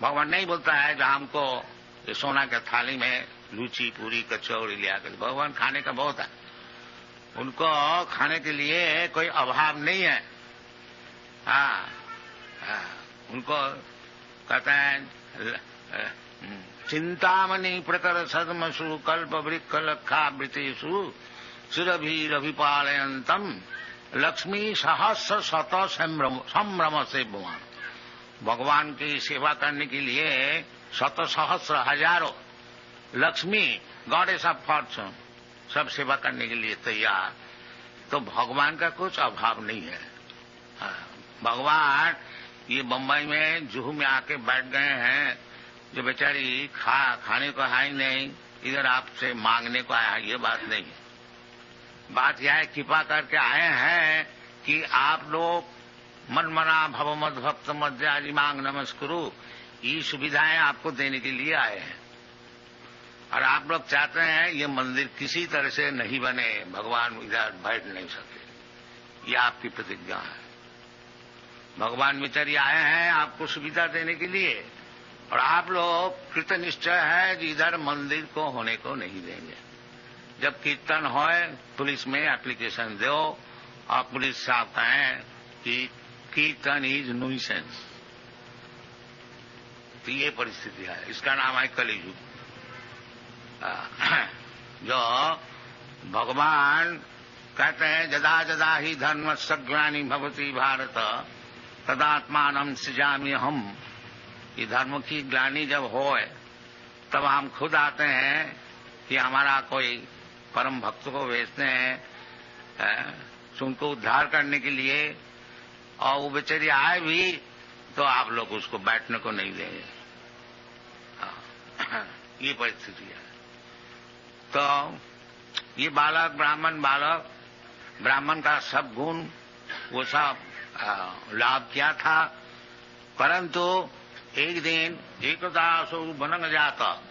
भगवान नहीं बोलता है जो हमको ये सोना के थाली में लूची पूरी कचौड़ी लिया कर। भगवान खाने का बहुत है, उनको खाने के लिए कोई अभाव नहीं है। उनको कहते हैं चिंतामणि प्रकर सदमसु कल्प वृक्ष लक्षा वृतेषु सुरभिरभिपालयन्तम लक्ष्मी सहस्र शत संभ्रम से भगवान। भगवान की सेवा करने के लिए शत सहस्र हजारों लक्ष्मी गॉडेस ऑफ फॉर्चून सब सेवा करने के लिए तैयार। तो भगवान का कुछ अभाव नहीं है। भगवान ये बम्बई में जुहू में आके बैठ गए हैं, जो बेचारी खाने को है ही नहीं, इधर आपसे मांगने को आया, ये बात नहीं है। बात यह है कृपा करके आए हैं कि आप लोग मन मना भव मद भक्त मध्यादि मांग नमस्कुरु, ये सुविधाएं आपको देने के लिए आए हैं। और आप लोग चाहते हैं ये मंदिर किसी तरह से नहीं बने, भगवान इधर बैठ नहीं सके, ये आपकी प्रतिज्ञा है। भगवान बेचारी आए हैं आपको सुविधा देने के लिए, और आप लोग कृत निश्चय है कि इधर मंदिर को होने को नहीं देंगे। जब कीर्तन होए पुलिस में एप्लीकेशन दो, और पुलिस साहब कहें कि कीर्तन इज न्यूसेंस, तो ये परिस्थिति है। इसका नाम है कलियुग। जो भगवान कहते हैं जदा जदा ही धर्म सग्लानि भवति भारत तदात्मानं सृजामि हम। ये धर्म की ग्लानि जब होए तब हम खुद आते हैं कि हमारा कोई परम भक्त को भेजते हैं उनको उद्धार करने के लिए, और वो बेचारी आए भी तो आप लोग उसको बैठने को नहीं देंगे। ये परिस्थिति है। तो ये बालक ब्राह्मण का सब गुण वो सब लाभ किया था, परंतु एक दिन एकदा सो बनंग जाता।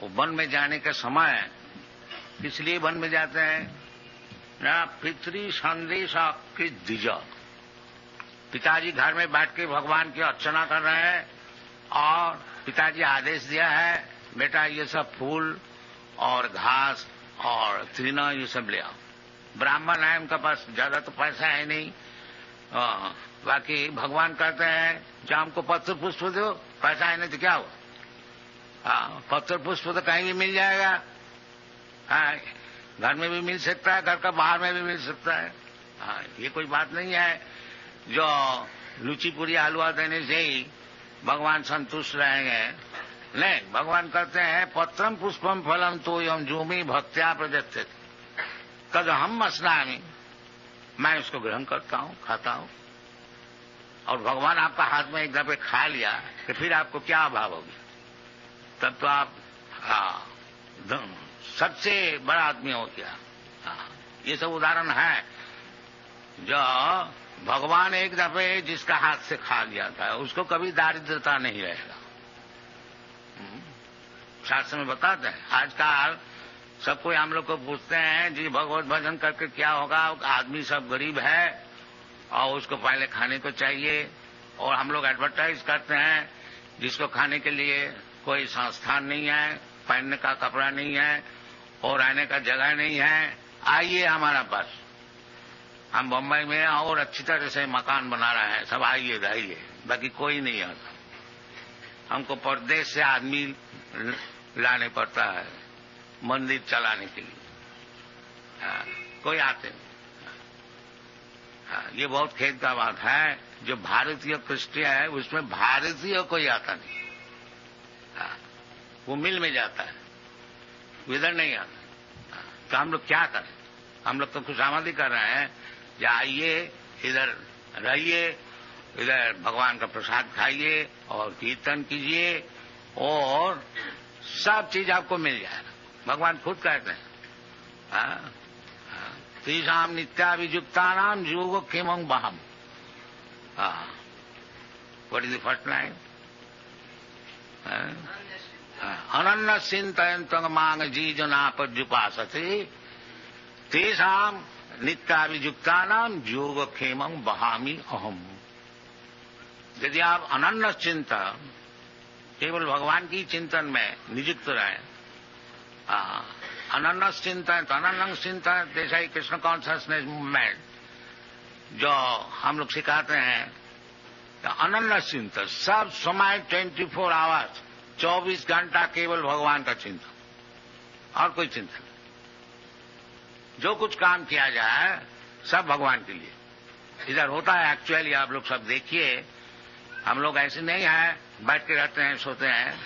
वो वन में जाने के समय इसलिए वन में जाते हैं ना, पितृ संदेश की द्विज। पिताजी घर में बैठ के भगवान की अर्चना कर रहे हैं, और पिताजी आदेश दिया है बेटा ये सब फूल और घास और तृण ये सब ले आओ। ब्राह्मण है, उनका पास ज्यादा तो पैसा है नहीं, बाकी भगवान कहते हैं जो हमको पत्र पुष्प दो, पैसा है नहीं तो क्या हुआ। पत्र पुष्प तो कहीं भी मिल जाएगा, घर में भी मिल सकता है, घर का बाहर में भी मिल सकता है। ये कोई बात नहीं है जो लूची पूरी हलवा देने से ही भगवान संतुष्ट रहेंगे। नहीं, भगवान कहते हैं पत्रम पुष्पम फलम तो यम जूमी भक्त्या प्रदत्त तद हम अस्नामी, मैं उसको ग्रहण करता हूँ, खाता हूँ। और भगवान आपका हाथ में एक दफे खा लिया तो फिर आपको क्या अभाव होगी। तब तो आप सबसे बड़ा आदमी हो गया। ये सब उदाहरण है जो भगवान एक दफे जिसका हाथ से खा लिया था उसको कभी दारिद्रता नहीं रहेगा। शास्त्र में बताते हैं। आजकल सब कोई हम लोग को पूछते हैं जी भगवत भजन करके क्या होगा, आदमी सब गरीब है और उसको पहले खाने को चाहिए, और हम लोग एडवर्टाइज करते हैं जिसको खाने के लिए कोई संस्थान नहीं है, पहनने का कपड़ा नहीं है और रहने का जगह नहीं है, आइए हमारा पास, हम बम्बई में और अच्छी तरह से मकान बना रहे हैं, सब आइए रहिए। बाकी कोई नहीं आता। हमको परदेश से आदमी लाने पड़ता है मंदिर चलाने के लिए। कोई आते नहीं। ये बहुत खेद का बात है, जो भारतीय कृष्ण है उसमें भारतीय कोई आता नहीं। वो मिल में जाता है, इधर नहीं आता। तो हम लोग क्या करें? हम लोग तो खुशामदी कर रहे हैं, आइए इधर रहिए, इधर भगवान का प्रसाद खाइए और कीर्तन कीजिए और सब चीज आपको मिल जाएगा। भगवान खुद कहते हैं तेषाम नित्याभियुक्तानाम योगो क्षेमं वहम। What is the first line? अनन्य चिंतयन्तं मां जी जना पर्युपासते तेषाम नित्याभियुक्तानाम योगो क्षेमं वहामि अहम। यदि आप अनन्य चिंतन, केवल भगवान की चिंतन में नियुक्त रहे, अनन्य चिंतन, तो अनन्य चिंतन जैसा ही कृष्ण कॉन्शियसनेस मूवमेंट जो हम लोग सिखाते हैं, तो अनन्य चिंतन सब समय 24 आवर्स 24 घंटा केवल भगवान का चिंतन और कोई चिंतन नहीं। जो कुछ काम किया जाए सब भगवान के लिए। इधर होता है एक्चुअली, आप लोग सब देखिए, हम लोग ऐसे नहीं है बैठ के रहते हैं सोते हैं,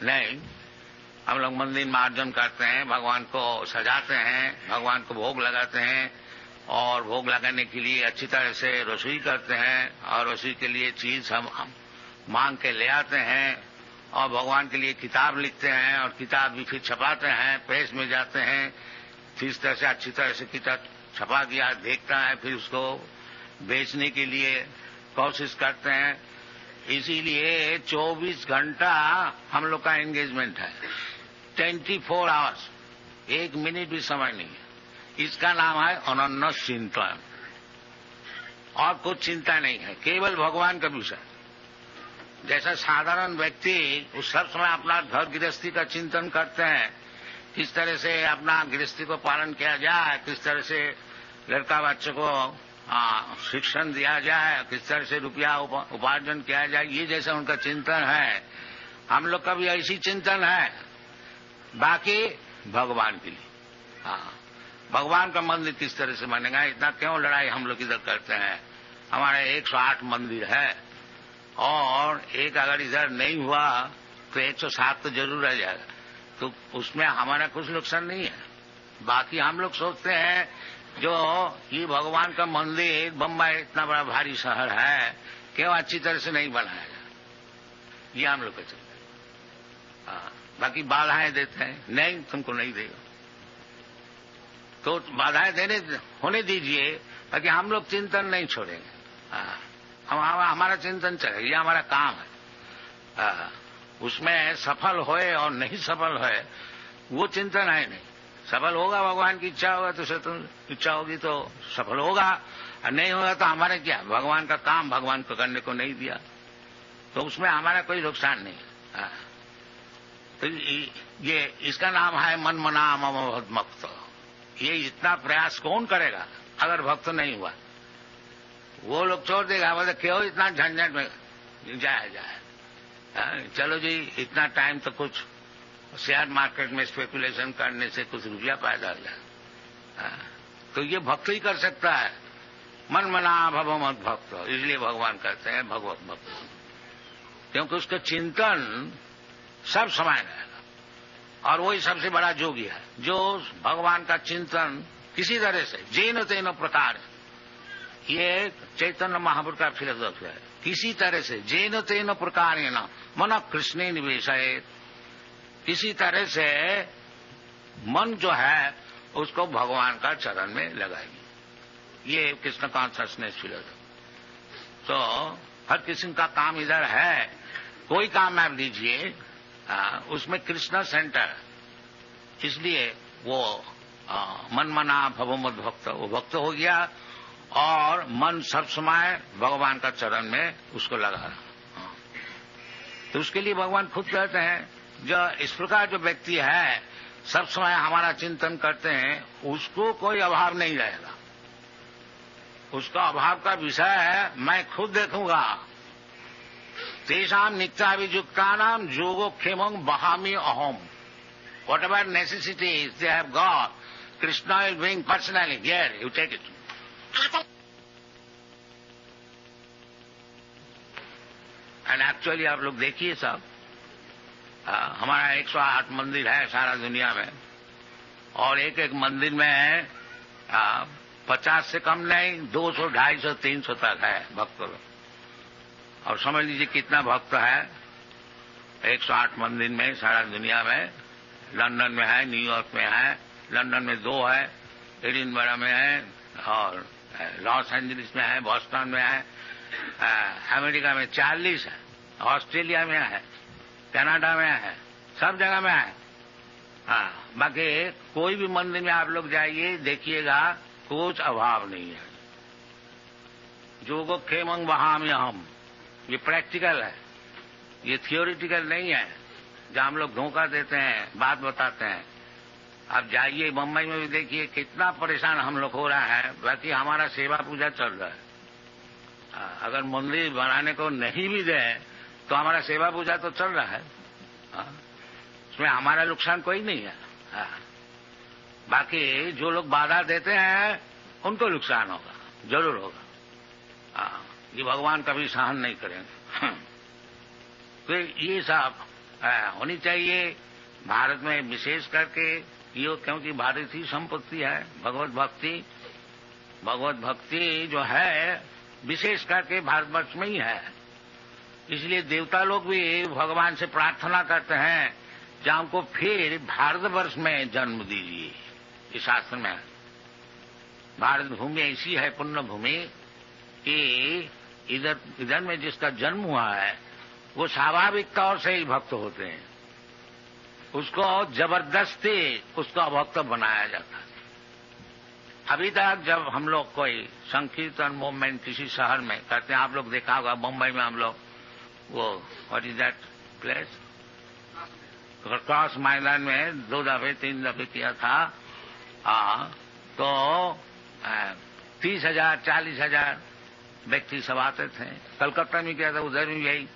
नहीं, हम लोग मंदिर मार्जन करते हैं, भगवान को सजाते हैं, भगवान को भोग लगाते हैं और भोग लगाने के लिए अच्छी तरह से रसोई करते हैं और रसोई के लिए चीज हम मांग के ले आते हैं और भगवान के लिए किताब लिखते हैं और किताब भी फिर छपाते हैं, प्रेस में जाते हैं, फिर इस तरह से अच्छी तरह से किताब छपा दिया देखता है, फिर उसको बेचने के लिए कोशिश करते हैं। इसीलिए 24 घंटा हम लोग का एंगेजमेंट है, 24 आवर्स, 1 मिनट भी समय नहीं है। इसका नाम है अनन्य चिंतन और कुछ चिंता नहीं है, केवल भगवान का विषय। जैसा साधारण व्यक्ति उस सब समय अपना घर गृहस्थी का चिंतन करते हैं, किस तरह से अपना गृहस्थी को पालन किया जाए, किस तरह से लड़का बच्चे को शिक्षण दिया जाए, किस तरह से रुपया उपार्जन किया जाए, ये जैसा उनका चिंतन है, हम लोग का भी ऐसी चिंतन है। बाकी भगवान के लिए, भगवान का मंदिर किस तरह से बनेगा, इतना क्यों लड़ाई हम लोग इधर करते हैं। हमारे 108 मंदिर है और एक अगर इधर नहीं हुआ तो 107 तो जरूर रह जाएगा, तो उसमें हमारा कुछ नुकसान नहीं है। बाकी हम लोग सोचते हैं जो ये भगवान का मंदिर, बम्बई इतना बड़ा भारी शहर है, क्यों अच्छी तरह से नहीं बनाया जाए, ये हम लोग का चिंता। बाकी बाधाएं देते हैं, नहीं तुमको नहीं देगा, तो बाधाएं देने होने दीजिए, ताकि हम लोग चिंतन नहीं छोड़ेंगे। हमारा चिंतन चले, ये हमारा काम है। उसमें सफल होए और नहीं सफल होए वो चिंतन है नहीं। सफल होगा, भगवान की इच्छा होगा तो तुम इच्छा होगी तो सफल होगा, और नहीं होगा तो हमारे क्या, भगवान का काम भगवान को करने को नहीं दिया, तो उसमें हमारा कोई नुकसान नहीं है। तो ये इसका नाम है मन मना मम भक्त। ये इतना प्रयास कौन करेगा अगर भक्त नहीं हुआ? वो लोग छोड़ देगा, बोले क्यों इतना झंझट में जाए। चलो जी, इतना टाइम तो कुछ शेयर मार्केट में स्पेकुलेशन करने से कुछ रुपया पैदा हो जाए, तो ये भक्त ही कर सकता है। मन मना भव मत भक्त, इसलिए भगवान कहते हैं भगवत भक्त, क्योंकि उसका चिंतन सब समय रहेगा और वही सबसे बड़ा योगी है, जो भगवान का चिंतन किसी तरह से जेन तेन प्रकार, ये चैतन्य महापुरुष का फिलोसॉफी है, किसी तरह से जेन तेन प्रकार न मन कृष्ण निवेश है, किसी तरह से मन जो है उसको भगवान का चरण में लगाएगी। ये कृष्ण कॉन्शियसनेस फिलोसॉफी। तो हर किसी का काम इधर है, कोई काम आप लीजिए उसमें कृष्ण सेंटर, इसलिए वो मन मना भव मत भक्त, वो भक्त हो गया और मन सब समय भगवान का चरण में उसको लगा रहा। तो उसके लिए भगवान खुद कहते हैं, जो इस प्रकार जो व्यक्ति है सब समय हमारा चिंतन करते हैं, उसको कोई अभाव नहीं रहेगा। उसका अभाव का विषय है मैं खुद देखूंगा। तेषाम नित्याभियुक्तानाम योगो क्षेमं वहामि अहम। Whatever necessities they have got, Krishna will bring personally. Here, you take it. And actually आप लोग देखिए सब, हमारा 108 मंदिर है सारा दुनिया में, और एक एक मंदिर में 50 से कम नहीं 200, 250, 300 तक है भक्त लोग। और समझ लीजिए कितना भक्त है 108 मंदिर में सारा दुनिया में। लंदन में है, न्यूयॉर्क में है, लंदन में 2 है, एडिनबरा में है, और लॉस एंजलिस में है, बॉस्टन में है, अमेरिका में 40 है, ऑस्ट्रेलिया में है, कनाडा में है, सब जगह में है। बाकी कोई भी मंदिर में आप लोग जाइए देखिएगा कुछ अभाव नहीं है। जोगो खेमंग वहां हम, ये प्रैक्टिकल है, ये थियोरिटिकल नहीं है जहां हम लोग धोखा देते हैं, बात बताते हैं। आप जाइए मुंबई में भी देखिए कितना परेशान हम लोग हो रहा है, बाकी हमारा सेवा पूजा चल रहा है। अगर मंदिर बनाने को नहीं भी दे तो हमारा सेवा पूजा तो चल रहा है, उसमें हमारा नुकसान कोई नहीं है। बाकी जो लोग बाधा देते हैं उनको नुकसान होगा, जरूर होगा। ये भगवान कभी सहन नहीं करेंगे। तो ये सब होनी चाहिए भारत में, विशेष करके ये, क्योंकि भारतीय संपत्ति है भगवत भक्ति। भगवत भक्ति जो है विशेष करके भारतवर्ष में ही है। इसलिए देवता लोग भी भगवान से प्रार्थना करते हैं कि हमको फिर भारतवर्ष में जन्म दीजिए। इस शास्त्र में भारत भूमि ऐसी है पुण्य भूमि कि इधर में जिसका जन्म हुआ है वो स्वाभाविक तौर से ही भक्त होते हैं, उसको जबरदस्ती उसको अभक्त बनाया जाता है। अभी तक जब हम लोग कोई संकीर्तन मूवमेंट किसी शहर में करते हैं, आप लोग देखा होगा मुंबई में हम लोग वो what is that place, cross मैदान में 2 दफे 3 दफे किया था। तो 30,000 40,000 व्यक्ति सब आते थे। कलकत्ता में किया था, उधर भी यही,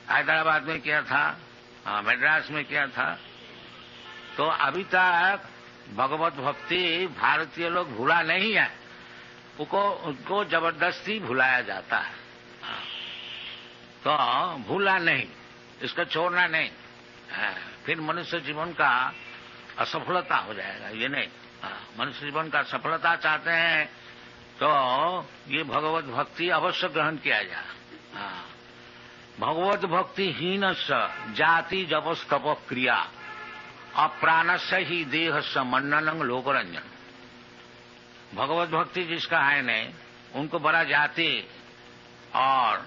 हैदराबाद में किया था, मद्रास में किया था। तो अभी तक भगवत भक्ति भारतीय लोग भूला नहीं है, उनको जबरदस्ती भुलाया जाता है। तो भूला नहीं, इसको छोड़ना नहीं, फिर मनुष्य जीवन का असफलता हो जाएगा। ये नहीं, मनुष्य जीवन का सफलता चाहते हैं तो ये भगवत भक्ति अवश्य ग्रहण किया जाए। भगवत भक्ति हीन जाति जपस तप क्रिया अप्राणस्य ही देह स मन्ननं लोकरंजन। भगवत भक्ति जिसका है नहीं, उनको बड़ा जाति और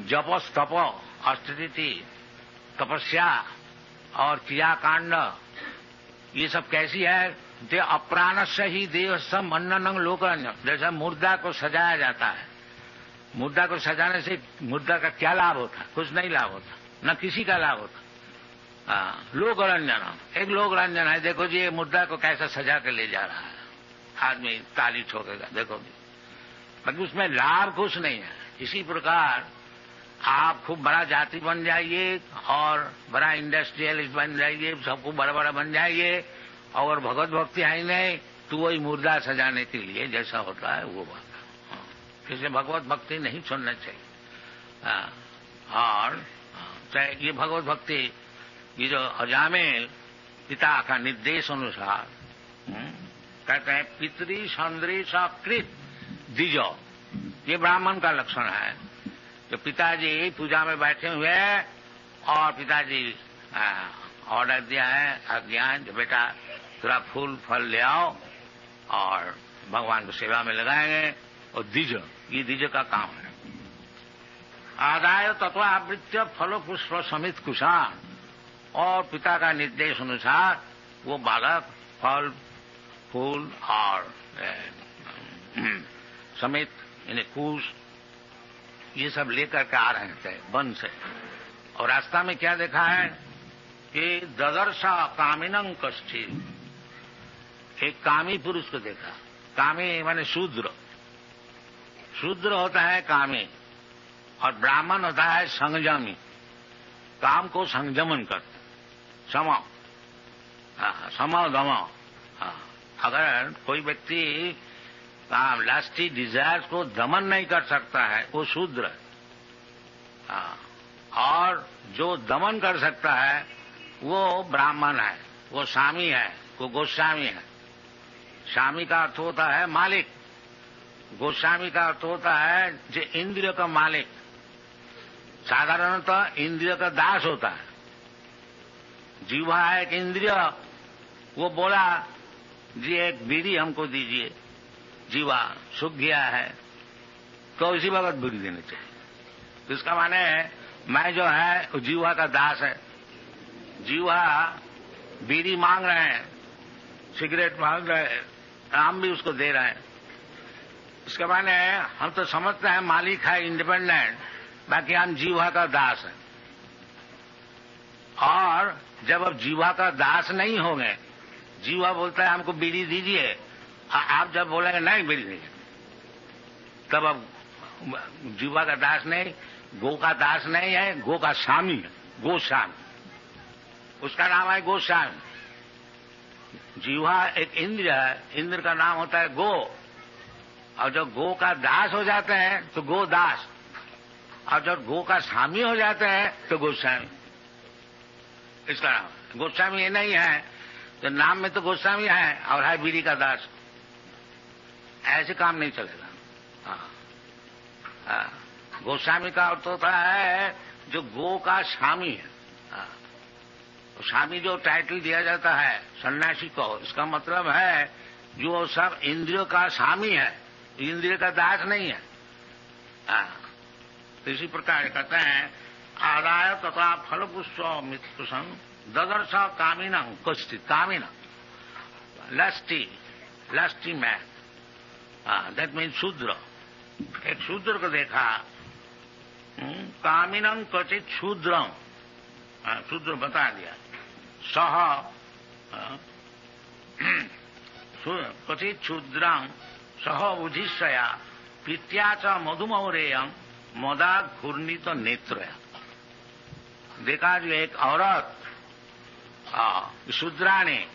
जपस तप ऑस्टेरिटी तपस्या और क्रियाकांड ये सब कैसी है, दे अप्राणस्य ही देह स मन्ननं लोकरंजन। जैसा मुर्दा को सजाया जाता है, मुर्दा को सजाने से मुर्दा का क्या लाभ होता है? कुछ नहीं लाभ होता, न किसी का लाभ होता। लोक रंजन, एक लोक रंजन है। देखो जी ये मुर्दा को कैसा सजा के ले जा रहा है, आदमी ताली ठोकेगा, देखो जी, बाकी उसमें लाभ कुछ नहीं है। इसी प्रकार आप खूब बड़ा जाति बन जाइए और बड़ा इंडस्ट्रियलिस्ट बन जाइए, सबको बड़ा बड़ा बन जाइए, और भगवत भक्ति है नहीं तो वही मुर्दा सजाने के लिए जैसा होता है वो बात। इसलिए भगवत भक्ति नहीं छोड़ना चाहिए। और ये भगवत भक्ति, ये जो अजामिल पिता का निर्देश अनुसार कहते हैं पितरी संदृश कृत दिजो, ये ब्राह्मण का लक्षण है। जो पिताजी पूजा में बैठे हुए हैं और पिताजी ऑर्डर दिया है, आज्ञा, जो बेटा थोड़ा फूल फल ले आओ और भगवान को सेवा में लगाएंगे, और द्विज, ये द्विज का काम है। आदाय तत्वावृत्य फलो पुष्प समित कुशान, और पिता का निर्देश अनुसार वो बालक फल फूल और समित यानी कुश ये सब लेकर के आ रहे थे वन से। और रास्ता में क्या देखा है कि ददर्शा कामिनं कश्चित्, एक कामी पुरुष को देखा। कामी माने शूद्र, शूद्र होता है कामी, और ब्राह्मण होता है संयमी, काम को संयमन करते, सम दम। अगर कोई व्यक्ति लास्टी डिजायर को दमन नहीं कर सकता है, वो शूद्र है। और जो दमन कर सकता है वो ब्राह्मण है, वो स्वामी है, वो गोस्वामी है। स्वामी का अर्थ होता है मालिक, गोस्वामी का अर्थ होता है जो इंद्रिय का मालिक। साधारणतः इंद्रिय का दास होता है। जीवा है एक इंद्रिय, वो बोला जी एक बीड़ी हमको दीजिए, जीवा सूख गया है तो इसी वक्त बीड़ी देनी चाहिए। इसका माने है मैं जो है जीवा का दास है। जीवा बीड़ी मांग रहे हैं, सिगरेट मांग रहे हैं, हम भी उसको दे रहे हैं। इसके माने है हम तो समझते हैं मालिक है इंडिपेंडेंट, बाकी हम जीवा का दास है। और जब अब जीवा का दास नहीं होंगे, जीवा बोलता है हमको बीड़ी दीजिए, आप जब बोलेंगे नहीं बीड़ी नहीं, तब अब जीवा का दास नहीं, गो का दास नहीं है, गो का स्वामी है, गोस्वामी, उसका नाम है गोस्वामी। जीवा एक इंद्र है, इंद्र का नाम होता है गो, और जब गो का दास हो जाते हैं तो गो दास, और जब गो का स्वामी हो जाते हैं तो गोस्वामी। इसका नाम गोस्वामी ये नहीं है तो नाम में तो गोस्वामी है और है बीड़ी का दास। ऐसे काम नहीं चलेगा। गोस्वामी का अर्थ होता है जो गो का स्वामी है। स्वामी जो टाइटल दिया जाता है सन्यासी को, इसका मतलब है जो सब इंद्रियों का स्वामी है, इंद्रिय का दास नहीं है। तो इसी प्रकार कहते हैं आदाय तथा फल पुष्प मृत्युसंग ददर्श कामिना कुष्ठित कामिना लस्टी मैन, दैट मीन शूद्र। एक शूद्र को देखा, कामिनम क्वचित शूद्रम, शूद्र बता दिया, सह क्वचित शूद्रम सह उजिष्या प्रीत्या च मधुमौरेयम मदा घूर्णित नेत्र। देखा जो एक औरत शूद्रा ने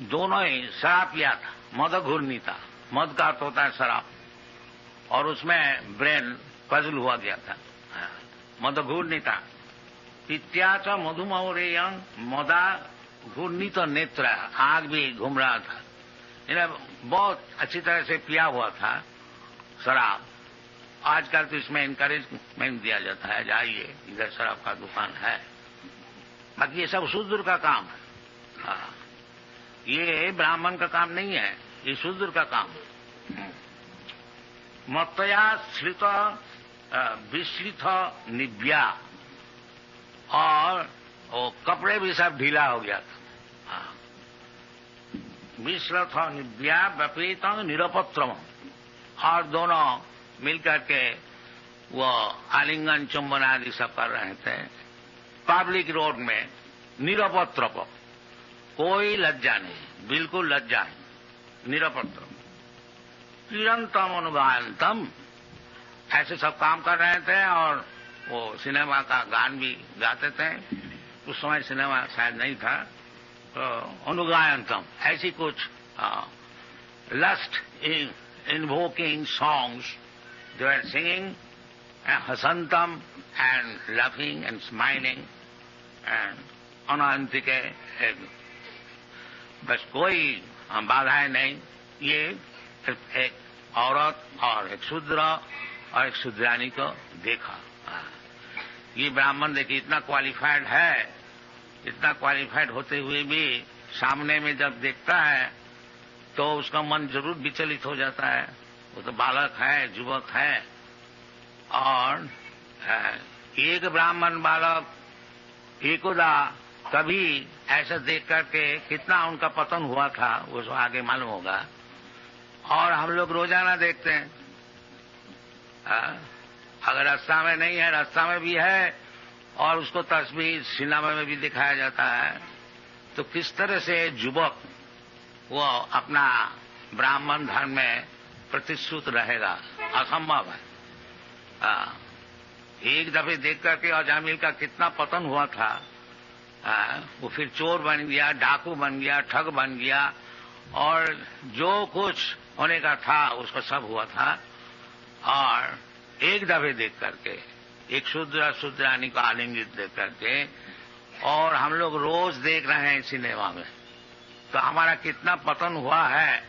दोनों ही शराब पिया था, मद घूर्णिता, मद का अर्थ होता है शराब, और उसमें ब्रेन पजल हुआ गया था, मद घूर्णिता। पित्याच मधुमौरेयं मदा घूर्णित नेत्र, आग भी घूम रहा था, इन्हें बहुत अच्छी तरह से पिया हुआ था शराब। आजकल तो इसमें इनकरेजमेंट दिया जाता है, जाइए इधर शराब का दुकान है, बाकी ये सब शूद्र का काम है। ये ब्राह्मण का काम नहीं है, ये शूद्र का काम है। मत्तया श्रित विश्रित निव्या, और वो कपड़े भी सब ढीला हो गया था। विश्रित निव्या व्यपीत निरपत्रम, और दोनों मिलकर के वो आलिंगन चुंबन आदि सब कर रहे थे पब्लिक रोड में, निरपत्र, कोई लज्जा नहीं, बिल्कुल लज्जा नहीं, निरपत्र। किरंतम अनुगायंतम, ऐसे सब काम कर रहे थे, और वो सिनेमा का गान भी गाते थे। उस समय सिनेमा शायद नहीं था, तो अनुगायंतम ऐसी कुछ lust invoking songs they were singing, hasantam and laughing and smiling and अनंतिके, बस कोई बाधाएं नहीं। ये एक औरत और एक शूद्र और एक शूद्रानी को देखा। ये ब्राह्मण देखिए इतना क्वालिफाइड है, इतना क्वालिफाइड होते हुए भी सामने में जब देखता है तो उसका मन जरूर विचलित हो जाता है। वो तो बालक है, युवक है, और एक ब्राह्मण बालक एकोदा कभी ऐसा देख करके कितना उनका पतन हुआ था वो आगे मालूम होगा। और हम लोग रोजाना देखते हैं, अगर रास्ता में नहीं है, रास्ता में भी है, और उसको तस्वीर सिनेमा में भी दिखाया जाता है, तो किस तरह से युवक वो अपना ब्राह्मण धर्म में प्रतिश्रुत रहेगा, असंभव है। एक दफे देख करके अजामिल का कितना पतन हुआ था। वो फिर चोर बन गया, डाकू बन गया, ठग बन गया, और जो कुछ होने का था उसको सब हुआ था। और एक दफे देख करके एक शूद्र शूद्रानी को आलिंगित देख करके, और हम लोग रोज देख रहे हैं सिनेमा में, तो हमारा कितना पतन हुआ है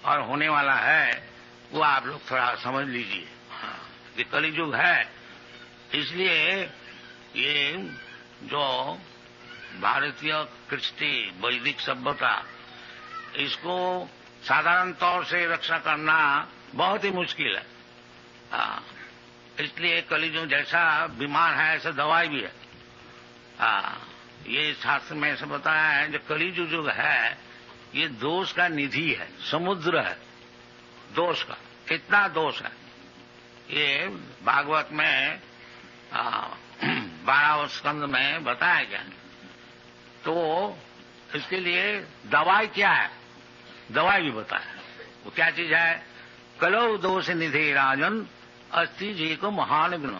और होने वाला है वो आप लोग थोड़ा समझ लीजिए। ये कलियुग है, इसलिए ये जो भारतीय कृष्टि वैदिक सभ्यता, इसको साधारण तौर से रक्षा करना बहुत ही मुश्किल है। इसलिए कलियुग जैसा बीमार है ऐसा दवाई भी है। ये शास्त्र में ऐसा बताया है जो कलियुग जो है ये दोष का निधि है, समुद्र है दोष का। कितना दोष है ये भागवत में 12वें स्कंद में बताया गया। तो इसके लिए दवाई क्या है, दवाई भी बताया। वो क्या चीज है? कलौ दोष निधि राजन अस्ति जी को महान गुण।